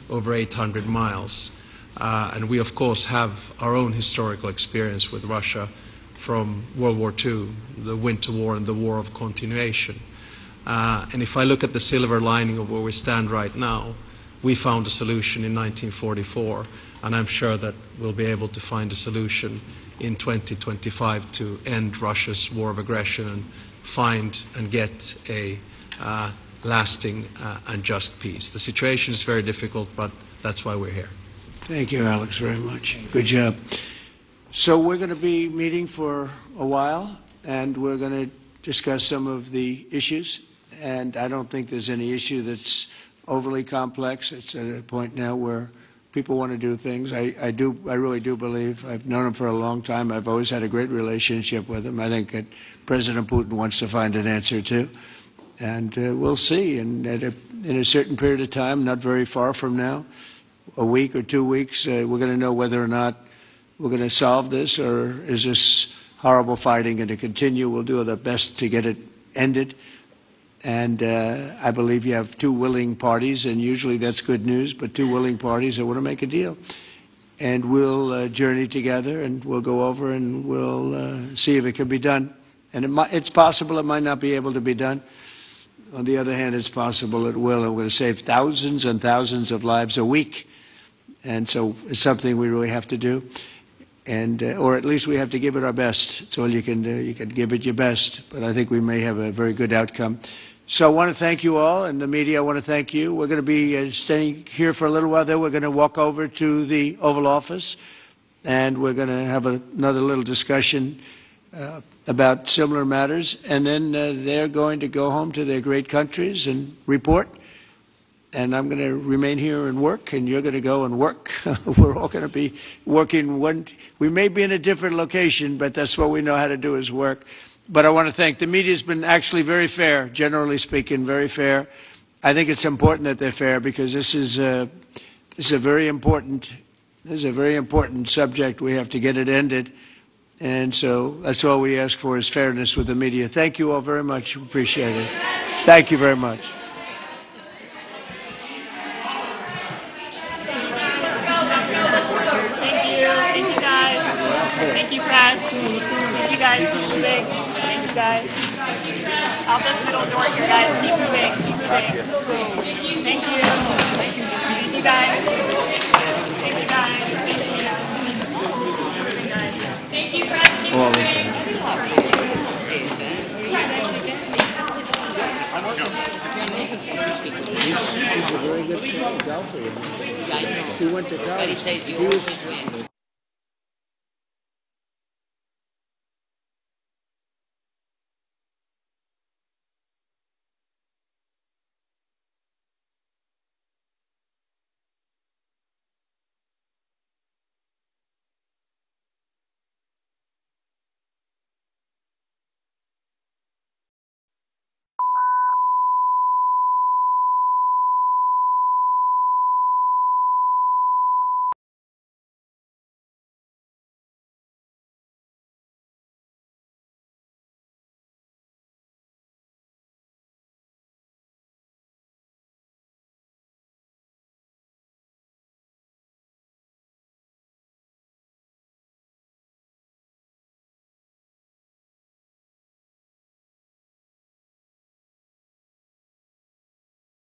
Speaker 3: over 800 miles. And we, of course, have our own historical experience with Russia from World War II, the Winter War and the War of Continuation. And if I look at the silver lining of where we stand right now, we found a solution in 1944, and I'm sure that we'll be able to find a solution in 2025 to end Russia's war of aggression and find and get a lasting and just peace. The situation is very difficult, but that's why we're here.
Speaker 10: Thank you, Alex, very much. Good job. So we're going to be meeting for a while, and we're going to discuss some of the issues. And I don't think there's any issue that's overly complex. It's at a point now where people want to do things. I really do believe. I've known him for a long time. I've always had a great relationship with him. I think that President Putin wants to find an answer too. And we'll see. And in a certain period of time, not very far from now, a week or 2 weeks, we're going to know whether or not we're going to solve this, or is this horrible fighting going to continue. We'll do our best to get it ended. And I believe you have 2 willing parties, and usually that's good news, but 2 willing parties that want to make a deal. And we'll journey together, and we'll go over, and we'll see if it can be done. And it's possible it might not be able to be done. On the other hand, it's possible it will, and we're going to save thousands and thousands of lives a week. And so it's something we really have to do. And, or at least we have to give it our best. It's all you can do. You can give it your best. But I think we may have a very good outcome. So I want to thank you all, and the media, I want to thank you. We're going to be staying here for a little while. Then we're going to walk over to the Oval Office, and we're going to have another little discussion about similar matters. And then they're going to go home to their great countries and report. And I'm going to remain here and work, and you're going to go and work. We're all going to be working. We may be in a different location, but that's what we know how to do is work. But I want to thank the media. Has been actually very fair, generally speaking, very fair. I think it's important that they're fair because this is a very important subject. We have to get it ended, and so that's all we ask for is fairness with the media. Thank you all very much. Appreciate it. Thank you very much.
Speaker 21: press. Thank you guys. Keep moving. Thank you guys. Out this middle door here, guys. Keep moving. Keep moving. Thank you. Thank you guys. Thank you guys. Thank you, press. Keep moving.
Speaker 10: He's a very good Philadelphia. He went to college.
Speaker 8: But he says you always win.